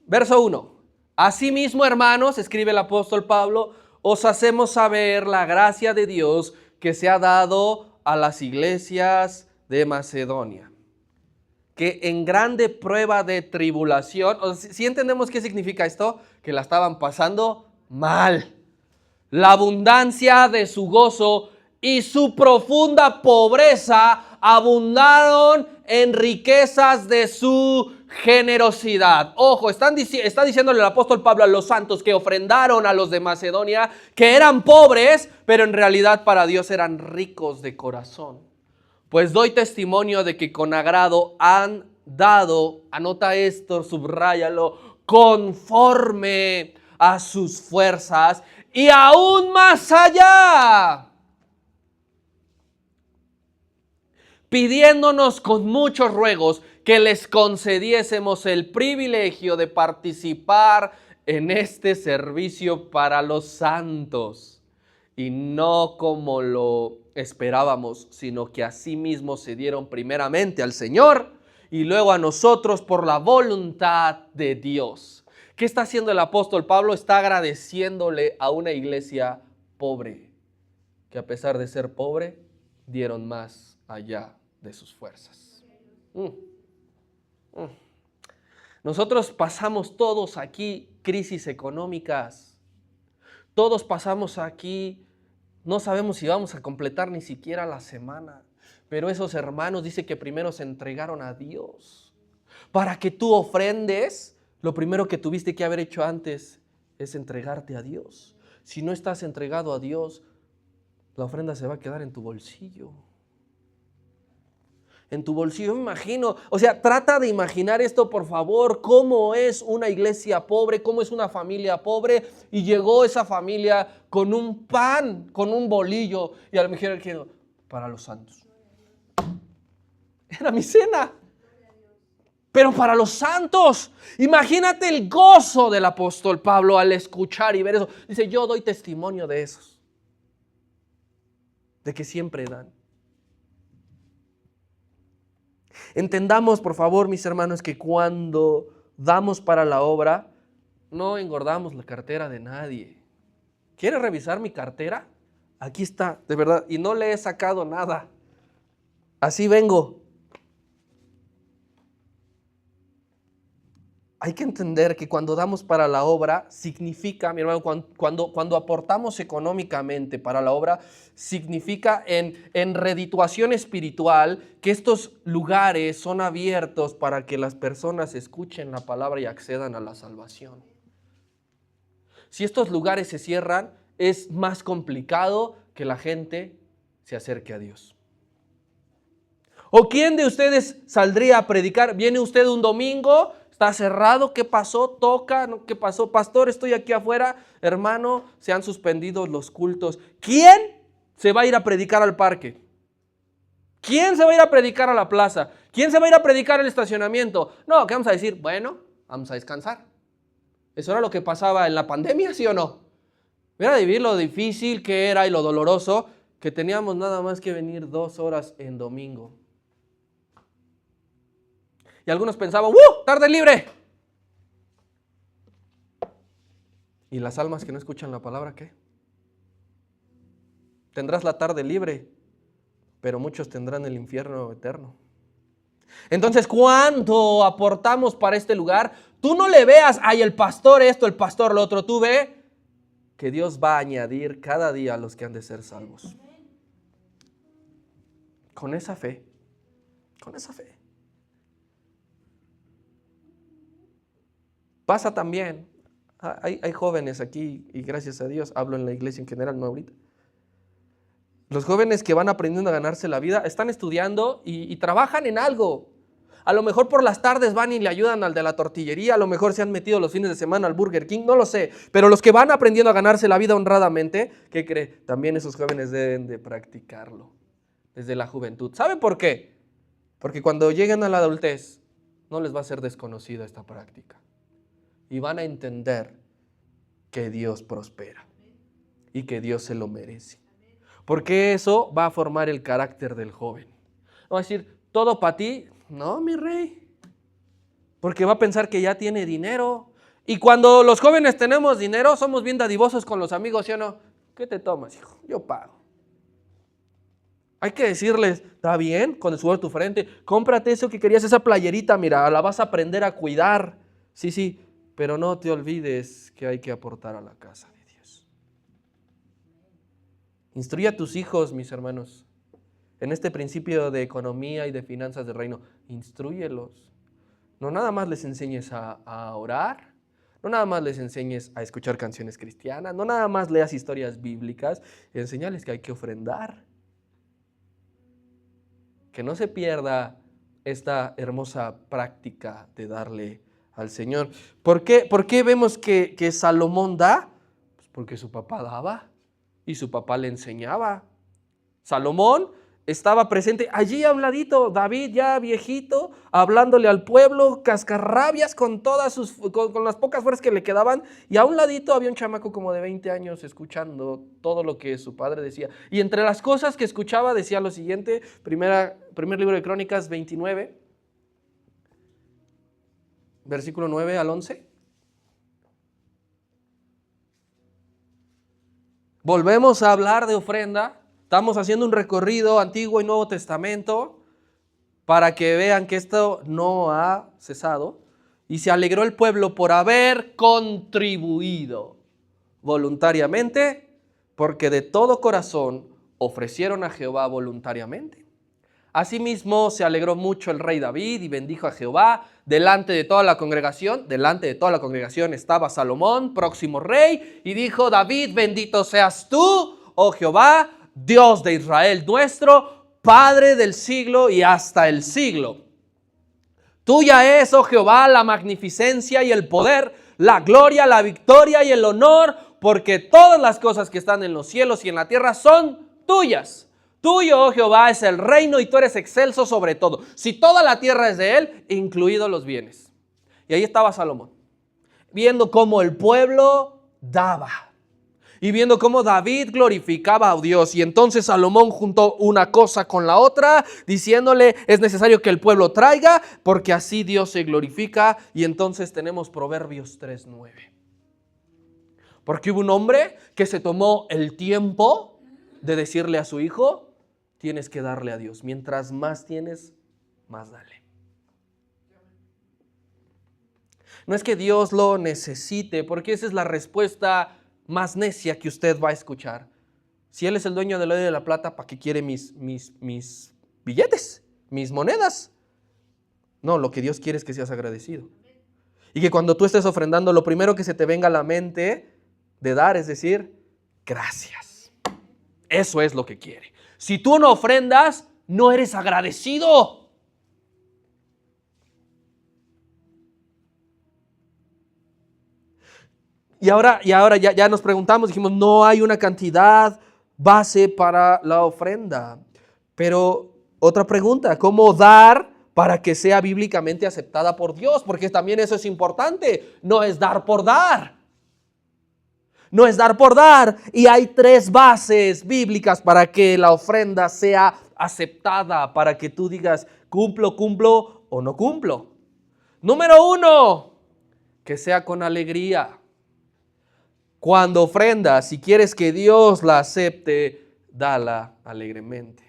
[SPEAKER 1] Verso 1. Asimismo, hermanos, escribe el apóstol Pablo, os hacemos saber la gracia de Dios que se ha dado a las iglesias de Macedonia. Que en grande prueba de tribulación, ¿sí entendemos qué significa esto? Que la estaban pasando mal. La abundancia de su gozo y su profunda pobreza abundaron en riquezas de su generosidad. Ojo, está diciéndole el apóstol Pablo a los santos que ofrendaron a los de Macedonia, que eran pobres, pero en realidad para Dios eran ricos de corazón. Pues doy testimonio de que con agrado han dado, anota esto, subráyalo, conforme a sus fuerzas y aún más allá, pidiéndonos con muchos ruegos que les concediésemos el privilegio de participar en este servicio para los santos. Y no como lo esperábamos, sino que asimismo se dieron primeramente al Señor y luego a nosotros por la voluntad de Dios. ¿Qué está haciendo el apóstol Pablo? Está agradeciéndole a una iglesia pobre, que a pesar de ser pobre, dieron más allá de sus fuerzas. Nosotros pasamos todos aquí crisis económicas. todos pasamos aquí, no sabemos si vamos a completar ni siquiera la semana, pero esos hermanos dice que primero se entregaron a Dios. Para que tú ofrendes, lo primero que tuviste que haber hecho antes es entregarte a Dios. Si no estás entregado a Dios, la ofrenda se va a quedar en tu bolsillo. En tu bolsillo, me imagino. O sea, trata de imaginar esto, por favor. Cómo es una iglesia pobre, cómo es una familia pobre. Y llegó esa familia con un pan, con un bolillo. Y a lo mejor dijeron, para los santos. Era mi cena. Pero para los santos, imagínate el gozo del apóstol Pablo al escuchar y ver eso. Dice, yo doy testimonio de esos. De que siempre dan. Entendamos, por favor, mis hermanos, que cuando damos para la obra, no engordamos la cartera de nadie. ¿Quieres revisar mi cartera? Aquí está, de verdad, y no le he sacado nada. Así vengo. Hay que entender que cuando damos para la obra, significa, mi hermano, cuando aportamos económicamente para la obra, significa en redituación espiritual que estos lugares son abiertos para que las personas escuchen la palabra y accedan a la salvación. Si estos lugares se cierran, es más complicado que la gente se acerque a Dios. ¿O quién de ustedes saldría a predicar? ¿Viene usted un domingo? ¿Está cerrado? ¿Qué pasó? ¿Toca? ¿Qué pasó? Pastor, estoy aquí afuera. Hermano, se han suspendido los cultos. ¿Quién se va a ir a predicar al parque? ¿Quién se va a ir a predicar a la plaza? ¿Quién se va a ir a predicar al estacionamiento? No, ¿qué vamos a decir? Bueno, vamos a descansar. ¿Eso era lo que pasaba en la pandemia, sí o no? Mira, vivir lo difícil que era y lo doloroso, que teníamos nada más que venir 2 horas en domingo. Y algunos pensaban, ¡tarde libre! ¿Y las almas que no escuchan la palabra qué? Tendrás la tarde libre, pero muchos tendrán el infierno eterno. Entonces, ¿cuánto aportamos para este lugar? Tú no le veas, ay, el pastor esto, el pastor lo otro. Tú ve que Dios va a añadir cada día a los que han de ser salvos. Con esa fe, con esa fe. Pasa también, hay jóvenes aquí, y gracias a Dios, hablo en la iglesia en general, no ahorita. Los jóvenes que van aprendiendo a ganarse la vida, están estudiando y trabajan en algo. A lo mejor por las tardes van y le ayudan al de la tortillería, a lo mejor se han metido los fines de semana al Burger King, no lo sé. Pero los que van aprendiendo a ganarse la vida honradamente, ¿qué cree? También esos jóvenes deben de practicarlo desde la juventud. ¿Sabe por qué? Porque cuando lleguen a la adultez, no les va a ser desconocida esta práctica. Y van a entender que Dios prospera y que Dios se lo merece. Porque eso va a formar el carácter del joven. Va a decir, todo para ti. No, mi rey. Porque va a pensar que ya tiene dinero. Y cuando los jóvenes tenemos dinero, somos bien dadivosos con los amigos, ¿sí o no? ¿Qué te tomas, hijo? Yo pago. Hay que decirles, está bien, con el sudor de tu frente, cómprate eso que querías, esa playerita, mira, la vas a aprender a cuidar. Sí, pero no te olvides que hay que aportar a la casa de Dios. Instruye a tus hijos, mis hermanos, en este principio de economía y de finanzas del reino. Instrúyelos. No nada más les enseñes a orar, no nada más les enseñes a escuchar canciones cristianas, no nada más leas historias bíblicas, enséñales que hay que ofrendar. Que no se pierda esta hermosa práctica de darle al Señor. ¿Por qué vemos que Salomón da? Pues porque su papá daba y su papá le enseñaba. Salomón estaba presente allí a un ladito, David ya viejito, hablándole al pueblo, cascarrabias con con las pocas fuerzas que le quedaban, y a un ladito había un chamaco como de 20 años escuchando todo lo que su padre decía. Y entre las cosas que escuchaba decía lo siguiente, primer libro de Crónicas 29, versículo 9 al 11. Volvemos a hablar de ofrenda. Estamos haciendo un recorrido Antiguo y Nuevo Testamento para que vean que esto no ha cesado. Y se alegró el pueblo por haber contribuido voluntariamente, porque de todo corazón ofrecieron a Jehová voluntariamente. Asimismo se alegró mucho el rey David y bendijo a Jehová delante de toda la congregación. Delante de toda la congregación estaba Salomón, próximo rey, y dijo: David, bendito seas tú, oh Jehová, Dios de Israel nuestro, Padre del siglo y hasta el siglo. Tuya es, oh Jehová, la magnificencia y el poder, la gloria, la victoria y el honor, porque todas las cosas que están en los cielos y en la tierra son tuyas. Tuyo, oh Jehová, es el reino y tú eres excelso sobre todo. Si toda la tierra es de él, incluidos los bienes. Y ahí estaba Salomón, viendo cómo el pueblo daba y viendo cómo David glorificaba a Dios. Y entonces Salomón juntó una cosa con la otra, diciéndole: es necesario que el pueblo traiga, porque así Dios se glorifica. Y entonces tenemos Proverbios 3:9. Porque hubo un hombre que se tomó el tiempo de decirle a su hijo: tienes que darle a Dios. Mientras más tienes, más dale. No es que Dios lo necesite, porque esa es la respuesta más necia que usted va a escuchar. Si Él es el dueño del oro y de la plata, ¿para qué quiere mis billetes, mis monedas? No, lo que Dios quiere es que seas agradecido. Y que cuando tú estés ofrendando, lo primero que se te venga a la mente de dar es decir: gracias. Eso es lo que quiere. Si tú no ofrendas, no eres agradecido. Y ahora ya nos preguntamos, dijimos, no hay una cantidad base para la ofrenda. Pero otra pregunta: ¿cómo dar para que sea bíblicamente aceptada por Dios? Porque también eso es importante. No es dar por dar. No es dar por dar. Y hay 3 bases bíblicas para que la ofrenda sea aceptada, para que tú digas: cumplo o no cumplo. Número 1, que sea con alegría. Cuando ofrendas, si quieres que Dios la acepte, dala alegremente.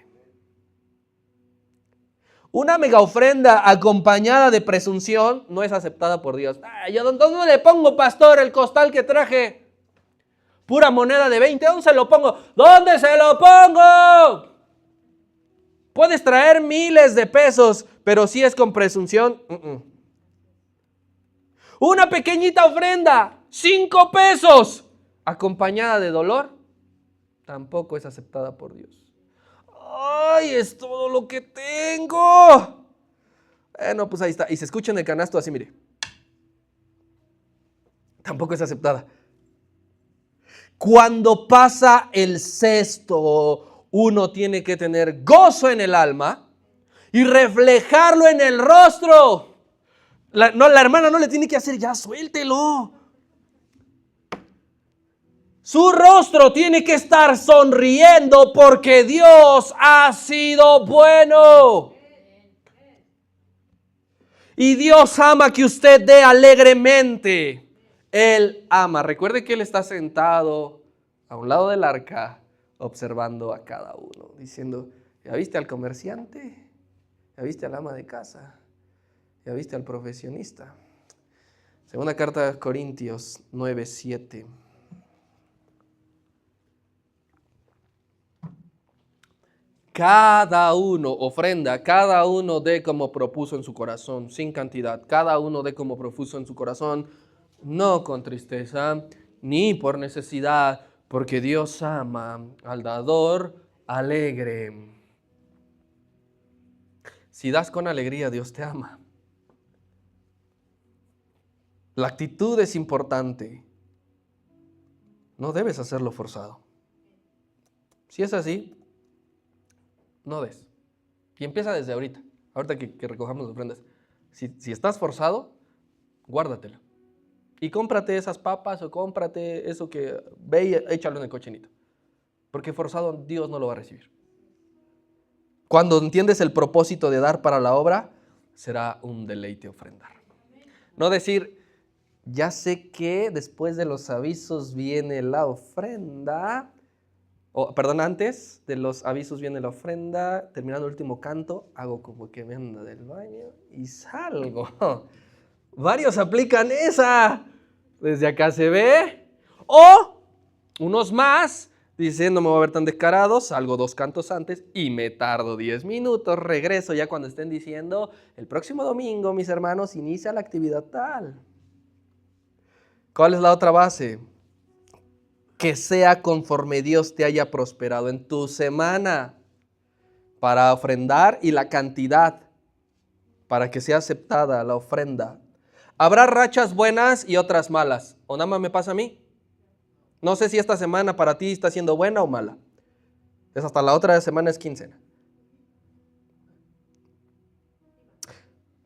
[SPEAKER 1] Una mega ofrenda acompañada de presunción no es aceptada por Dios. ¿Yo dónde le pongo, pastor, el costal que traje? Pura moneda de 20, ¿dónde se lo pongo? ¿Dónde se lo pongo? Puedes traer miles de pesos, pero si es con presunción, Una pequeñita ofrenda, 5 pesos, acompañada de dolor, tampoco es aceptada por Dios. ¡Ay, es todo lo que tengo! Bueno, pues ahí está. Y se escucha en el canasto así, mire. Tampoco es aceptada. Cuando pasa el cesto, uno tiene que tener gozo en el alma y reflejarlo en el rostro. La hermana no le tiene que hacer: ya suéltelo. Su rostro tiene que estar sonriendo porque Dios ha sido bueno. Y Dios ama que usted dé alegremente. Él ama. Recuerde que Él está sentado a un lado del arca, observando a cada uno, diciendo: ¿ya viste al comerciante? ¿Ya viste al ama de casa? ¿Ya viste al profesionista? Segunda carta de Corintios 9:7. Cada uno ofrenda, cada uno dé como propuso en su corazón, sin cantidad. Cada uno dé como propuso en su corazón, no con tristeza, ni por necesidad, porque Dios ama al dador alegre. Si das con alegría, Dios te ama. La actitud es importante. No debes hacerlo forzado. Si es así, no des. Y empieza desde ahorita. Ahorita que recojamos las ofrendas. Si estás forzado, guárdatelo. Y cómprate esas papas o cómprate eso que ve y échalo en el cochinito. Porque forzado Dios no lo va a recibir. Cuando entiendes el propósito de dar para la obra, será un deleite ofrendar. No decir: ya sé que después de los avisos viene la ofrenda. Antes de los avisos viene la ofrenda. Terminando el último canto, hago como que me ando del baño y salgo. Varios aplican esa. Desde acá se ve. O Unos más dicen, no me voy a ver tan descarado, salgo 2 cantos antes y me tardo 10 minutos, regreso ya cuando estén diciendo, el próximo domingo, mis hermanos, inicia la actividad tal. ¿Cuál es la otra base? Que sea conforme Dios te haya prosperado en tu semana para ofrendar y la cantidad para que sea aceptada la ofrenda. Habrá rachas buenas y otras malas. ¿O nada más me pasa a mí? No sé si esta semana para ti está siendo buena o mala. Es hasta la otra semana es quincena.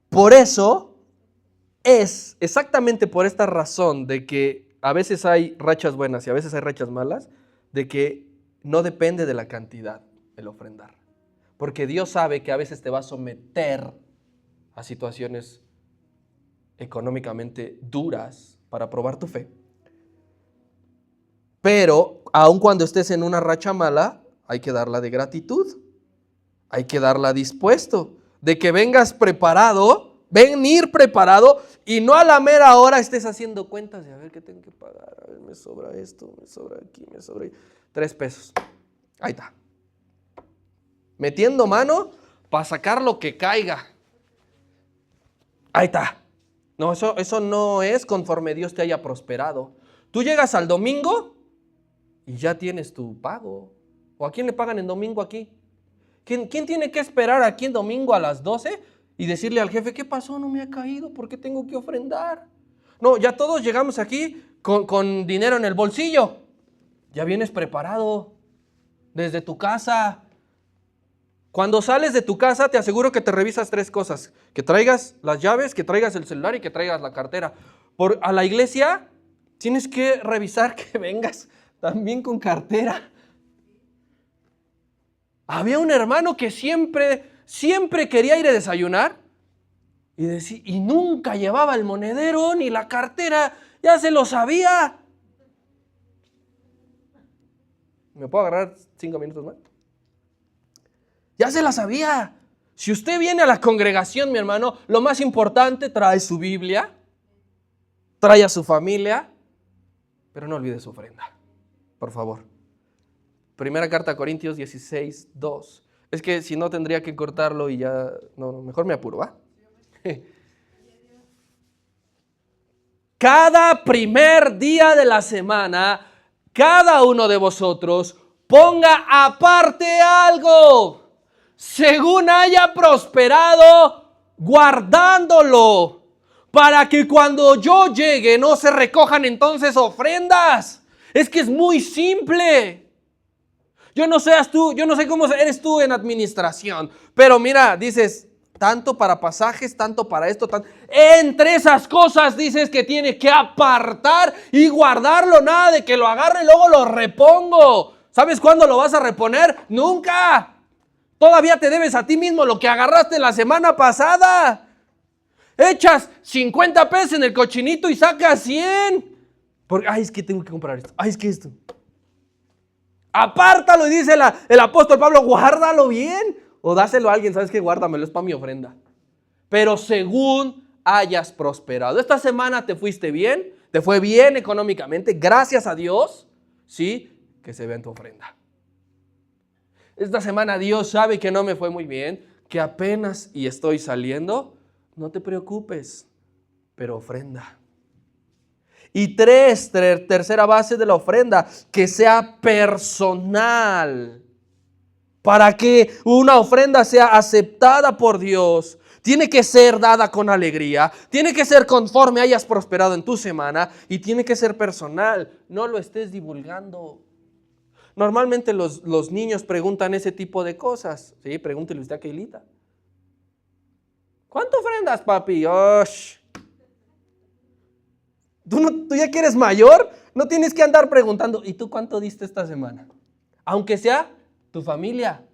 [SPEAKER 1] Por eso es exactamente por esta razón de que a veces hay rachas buenas y a veces hay rachas malas, de que no depende de la cantidad el ofrendar. Porque Dios sabe que a veces te va a someter a situaciones económicamente duras para probar tu fe. Pero aun cuando estés en una racha mala, hay que darla de gratitud. Hay que darla dispuesto. De que vengas preparado, venir preparado y no a la mera hora estés haciendo cuentas de a ver qué tengo que pagar. A ver, me sobra esto, me sobra aquí, me sobra 3 pesos. Ahí está. Metiendo mano para sacar lo que caiga. Ahí está. No, eso no es conforme Dios te haya prosperado. Tú llegas al domingo y ya tienes tu pago. ¿O a quién le pagan en domingo aquí? ¿Quién tiene que esperar aquí en domingo a las 12 y decirle al jefe, ¿qué pasó? No me ha caído, ¿por qué tengo que ofrendar? No, ya todos llegamos aquí con dinero en el bolsillo. Ya vienes preparado desde tu casa. Cuando sales de tu casa, te aseguro que te revisas 3 cosas. Que traigas las llaves, que traigas el celular y que traigas la cartera. A la iglesia tienes que revisar que vengas también con cartera. Había un hermano que siempre quería ir a desayunar y nunca llevaba el monedero ni la cartera. Ya se lo sabía. ¿Me puedo agarrar 5 minutos más? Ya se la sabía. Si usted viene a la congregación, mi hermano, lo más importante, trae su Biblia, trae a su familia, pero no olvide su ofrenda, por favor. Primera carta a Corintios 16, 2. Es que si no tendría que cortarlo y ya, no, mejor me apuro, ¿va? Cada primer día de la semana, cada uno de vosotros ponga aparte algo, según haya prosperado, guardándolo, para que cuando yo llegue no se recojan entonces ofrendas. Es que es muy simple. Yo no sé cómo eres tú en administración, pero mira, dices, tanto para pasajes, tanto para esto, entre esas cosas dices que tiene que apartar y guardarlo, nada de que lo agarre y luego lo repongo. ¿Sabes cuándo lo vas a reponer? Nunca. Todavía te debes a ti mismo lo que agarraste la semana pasada. Echas 50 pesos en el cochinito y sacas 100. Porque, es que tengo que comprar esto. Es que esto. Apártalo, y dice el apóstol Pablo, guárdalo bien. O dáselo a alguien, ¿sabes qué? Guárdamelo, es para mi ofrenda. Pero según hayas prosperado. Esta semana te fuiste bien, te fue bien económicamente, gracias a Dios, ¿sí? Que se vea en tu ofrenda. Esta semana Dios sabe que no me fue muy bien, que apenas y estoy saliendo. No te preocupes, pero ofrenda. Y tercera base de la ofrenda, que sea personal. Para que una ofrenda sea aceptada por Dios, tiene que ser dada con alegría, tiene que ser conforme hayas prosperado en tu semana y tiene que ser personal. No lo estés divulgando. Normalmente los niños preguntan ese tipo de cosas. Sí, pregúntele usted a Keilita. ¿Cuánto ofrendas, papi? ¡Osh! Tú ya que eres mayor, no tienes que andar preguntando, ¿y tú cuánto diste esta semana? Aunque sea tu familia,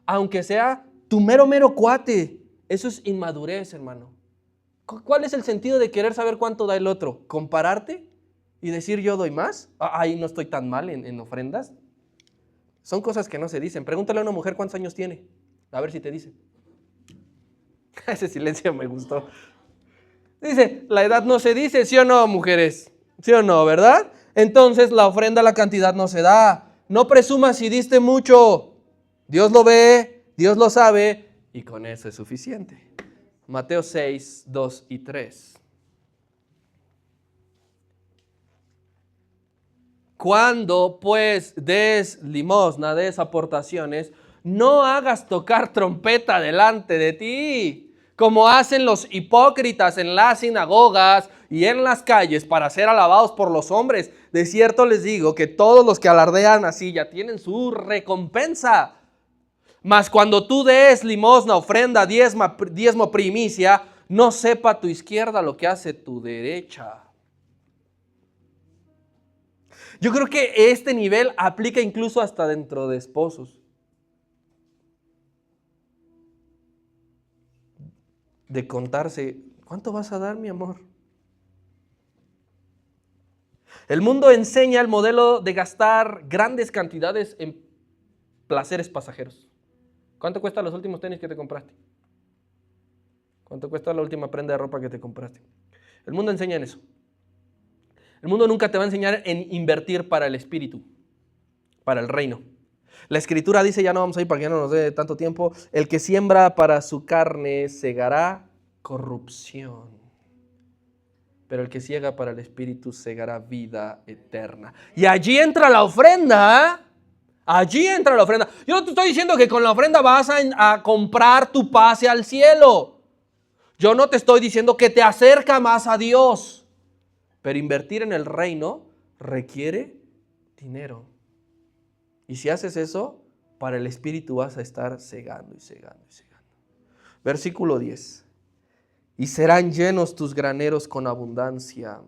[SPEAKER 1] aunque sea tu mero cuate. Eso es inmadurez, hermano. ¿Cuál es el sentido de querer saber cuánto da el otro? ¿Compararte y decir yo doy más? Ahí no estoy tan mal en ofrendas. Son cosas que no se dicen. Pregúntale a una mujer cuántos años tiene. A ver si te dice. Ese silencio me gustó. Dice, la edad no se dice, ¿sí o no, mujeres? ¿Sí o no, verdad? entonces la ofrenda, la cantidad no se da. No presumas si diste mucho. Dios lo ve, Dios lo sabe y con eso es suficiente. Mateo 6, 2 y 3. Cuando pues des limosna, des aportaciones, no hagas tocar trompeta delante de ti, como hacen los hipócritas en las sinagogas y en las calles para ser alabados por los hombres. De cierto les digo que todos los que alardean así ya tienen su recompensa. Mas cuando tú des limosna, ofrenda, diezmo, primicia, no sepa tu izquierda lo que hace tu derecha. Yo creo que este nivel aplica incluso hasta dentro de esposos. De contarse, ¿cuánto vas a dar, mi amor? El mundo enseña el modelo de gastar grandes cantidades en placeres pasajeros. ¿Cuánto cuestan los últimos tenis que te compraste? ¿Cuánto cuesta la última prenda de ropa que te compraste? El mundo enseña en eso. El mundo nunca te va a enseñar en invertir para el espíritu, para el reino. La Escritura dice, ya no vamos a ir para que ya no nos dé tanto tiempo, el que siembra para su carne segará corrupción, pero el que ciega para el espíritu segará vida eterna. Y allí entra la ofrenda, ¿eh? Allí entra la ofrenda. Yo no te estoy diciendo que con la ofrenda vas a comprar tu pase al cielo. Yo no te estoy diciendo que te acerca más a Dios. Pero invertir en el reino requiere dinero. Y si haces eso, para el espíritu vas a estar cegando y cegando y cegando. Versículo 10. Y serán llenos tus graneros con abundancia,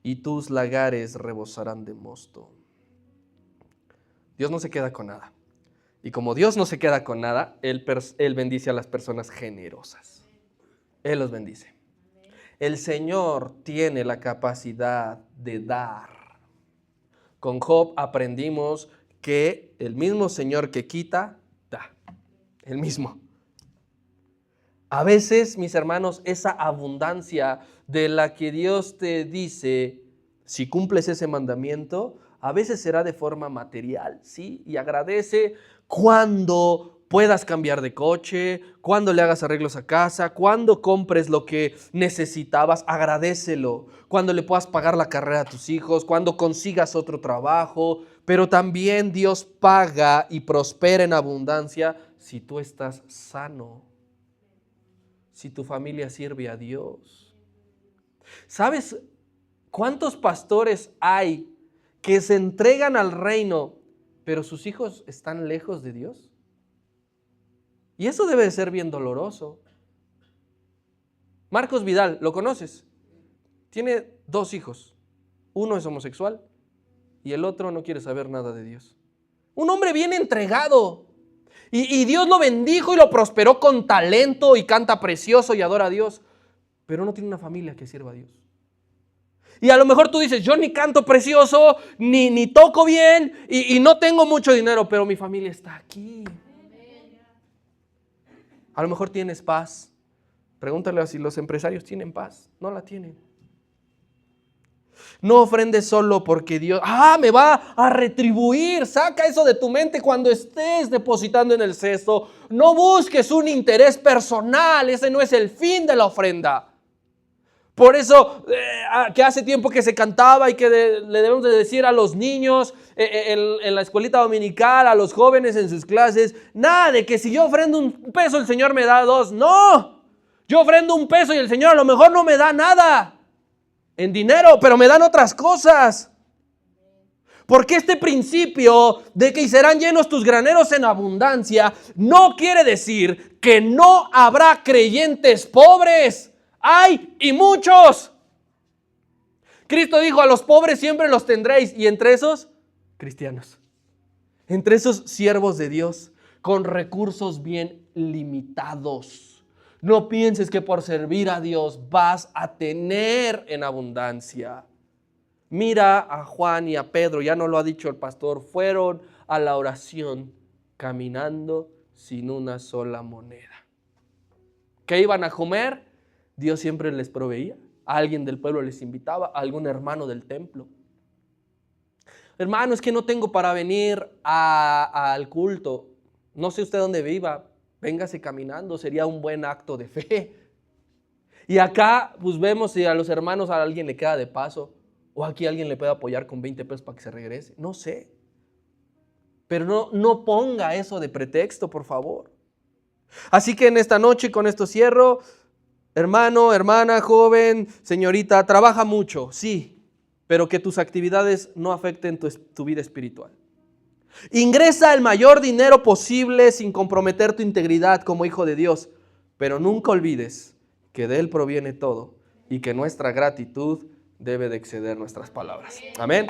[SPEAKER 1] y tus lagares rebosarán de mosto. Dios no se queda con nada. Y como Dios no se queda con nada, Él bendice a las personas generosas. Él los bendice. El Señor tiene la capacidad de dar. Con Job aprendimos que el mismo Señor que quita, da. El mismo. A veces, mis hermanos, esa abundancia de la que Dios te dice, si cumples ese mandamiento, a veces será de forma material, ¿sí? Y agradece cuando puedas cambiar de coche, cuando le hagas arreglos a casa, cuando compres lo que necesitabas, agradécelo. Cuando le puedas pagar la carrera a tus hijos, cuando consigas otro trabajo. Pero también Dios paga y prospera en abundancia si tú estás sano, si tu familia sirve a Dios. ¿Sabes cuántos pastores hay que se entregan al reino, pero sus hijos están lejos de Dios? Y eso debe de ser bien doloroso. Marcos Vidal, ¿lo conoces? Tiene 2 hijos. Uno es homosexual y el otro no quiere saber nada de Dios. Un hombre bien entregado. Y Dios lo bendijo y lo prosperó con talento y canta precioso y adora a Dios. Pero no tiene una familia que sirva a Dios. Y a lo mejor tú dices, yo ni canto precioso, ni toco bien y no tengo mucho dinero, pero mi familia está aquí. A lo mejor tienes paz. Pregúntale si los empresarios tienen paz. No la tienen. No ofrendes solo porque Dios, me va a retribuir. Saca eso de tu mente cuando estés depositando en el cesto. No busques un interés personal. Ese no es el fin de la ofrenda. Por eso que hace tiempo que se cantaba y que le debemos de decir a los niños en la escuelita dominical, a los jóvenes en sus clases, nada de que si yo ofrendo $1 el Señor me da 2. No, yo ofrendo $1 y el Señor a lo mejor no me da nada en dinero, pero me dan otras cosas. Porque este principio de que serán llenos tus graneros en abundancia no quiere decir que no habrá creyentes pobres. Hay y muchos. Cristo dijo, a los pobres siempre los tendréis. Y entre esos, cristianos. Entre esos siervos de Dios con recursos bien limitados. No pienses que por servir a Dios vas a tener en abundancia. Mira a Juan y a Pedro, ya no lo ha dicho el pastor, fueron a la oración caminando sin una sola moneda. ¿Qué iban a comer? Dios siempre les proveía. A alguien del pueblo les invitaba, a algún hermano del templo. Hermano, es que no tengo para venir al culto. No sé usted dónde viva. Véngase caminando, sería un buen acto de fe. Y acá pues vemos si a los hermanos a alguien le queda de paso. O aquí alguien le puede apoyar con 20 pesos para que se regrese. No sé. Pero no ponga eso de pretexto, por favor. Así que en esta noche, con esto cierro. Hermano, hermana, joven, señorita, trabaja mucho, sí, pero que tus actividades no afecten tu vida espiritual. Ingresa el mayor dinero posible sin comprometer tu integridad como hijo de Dios, pero nunca olvides que de Él proviene todo y que nuestra gratitud debe de exceder nuestras palabras. Amén.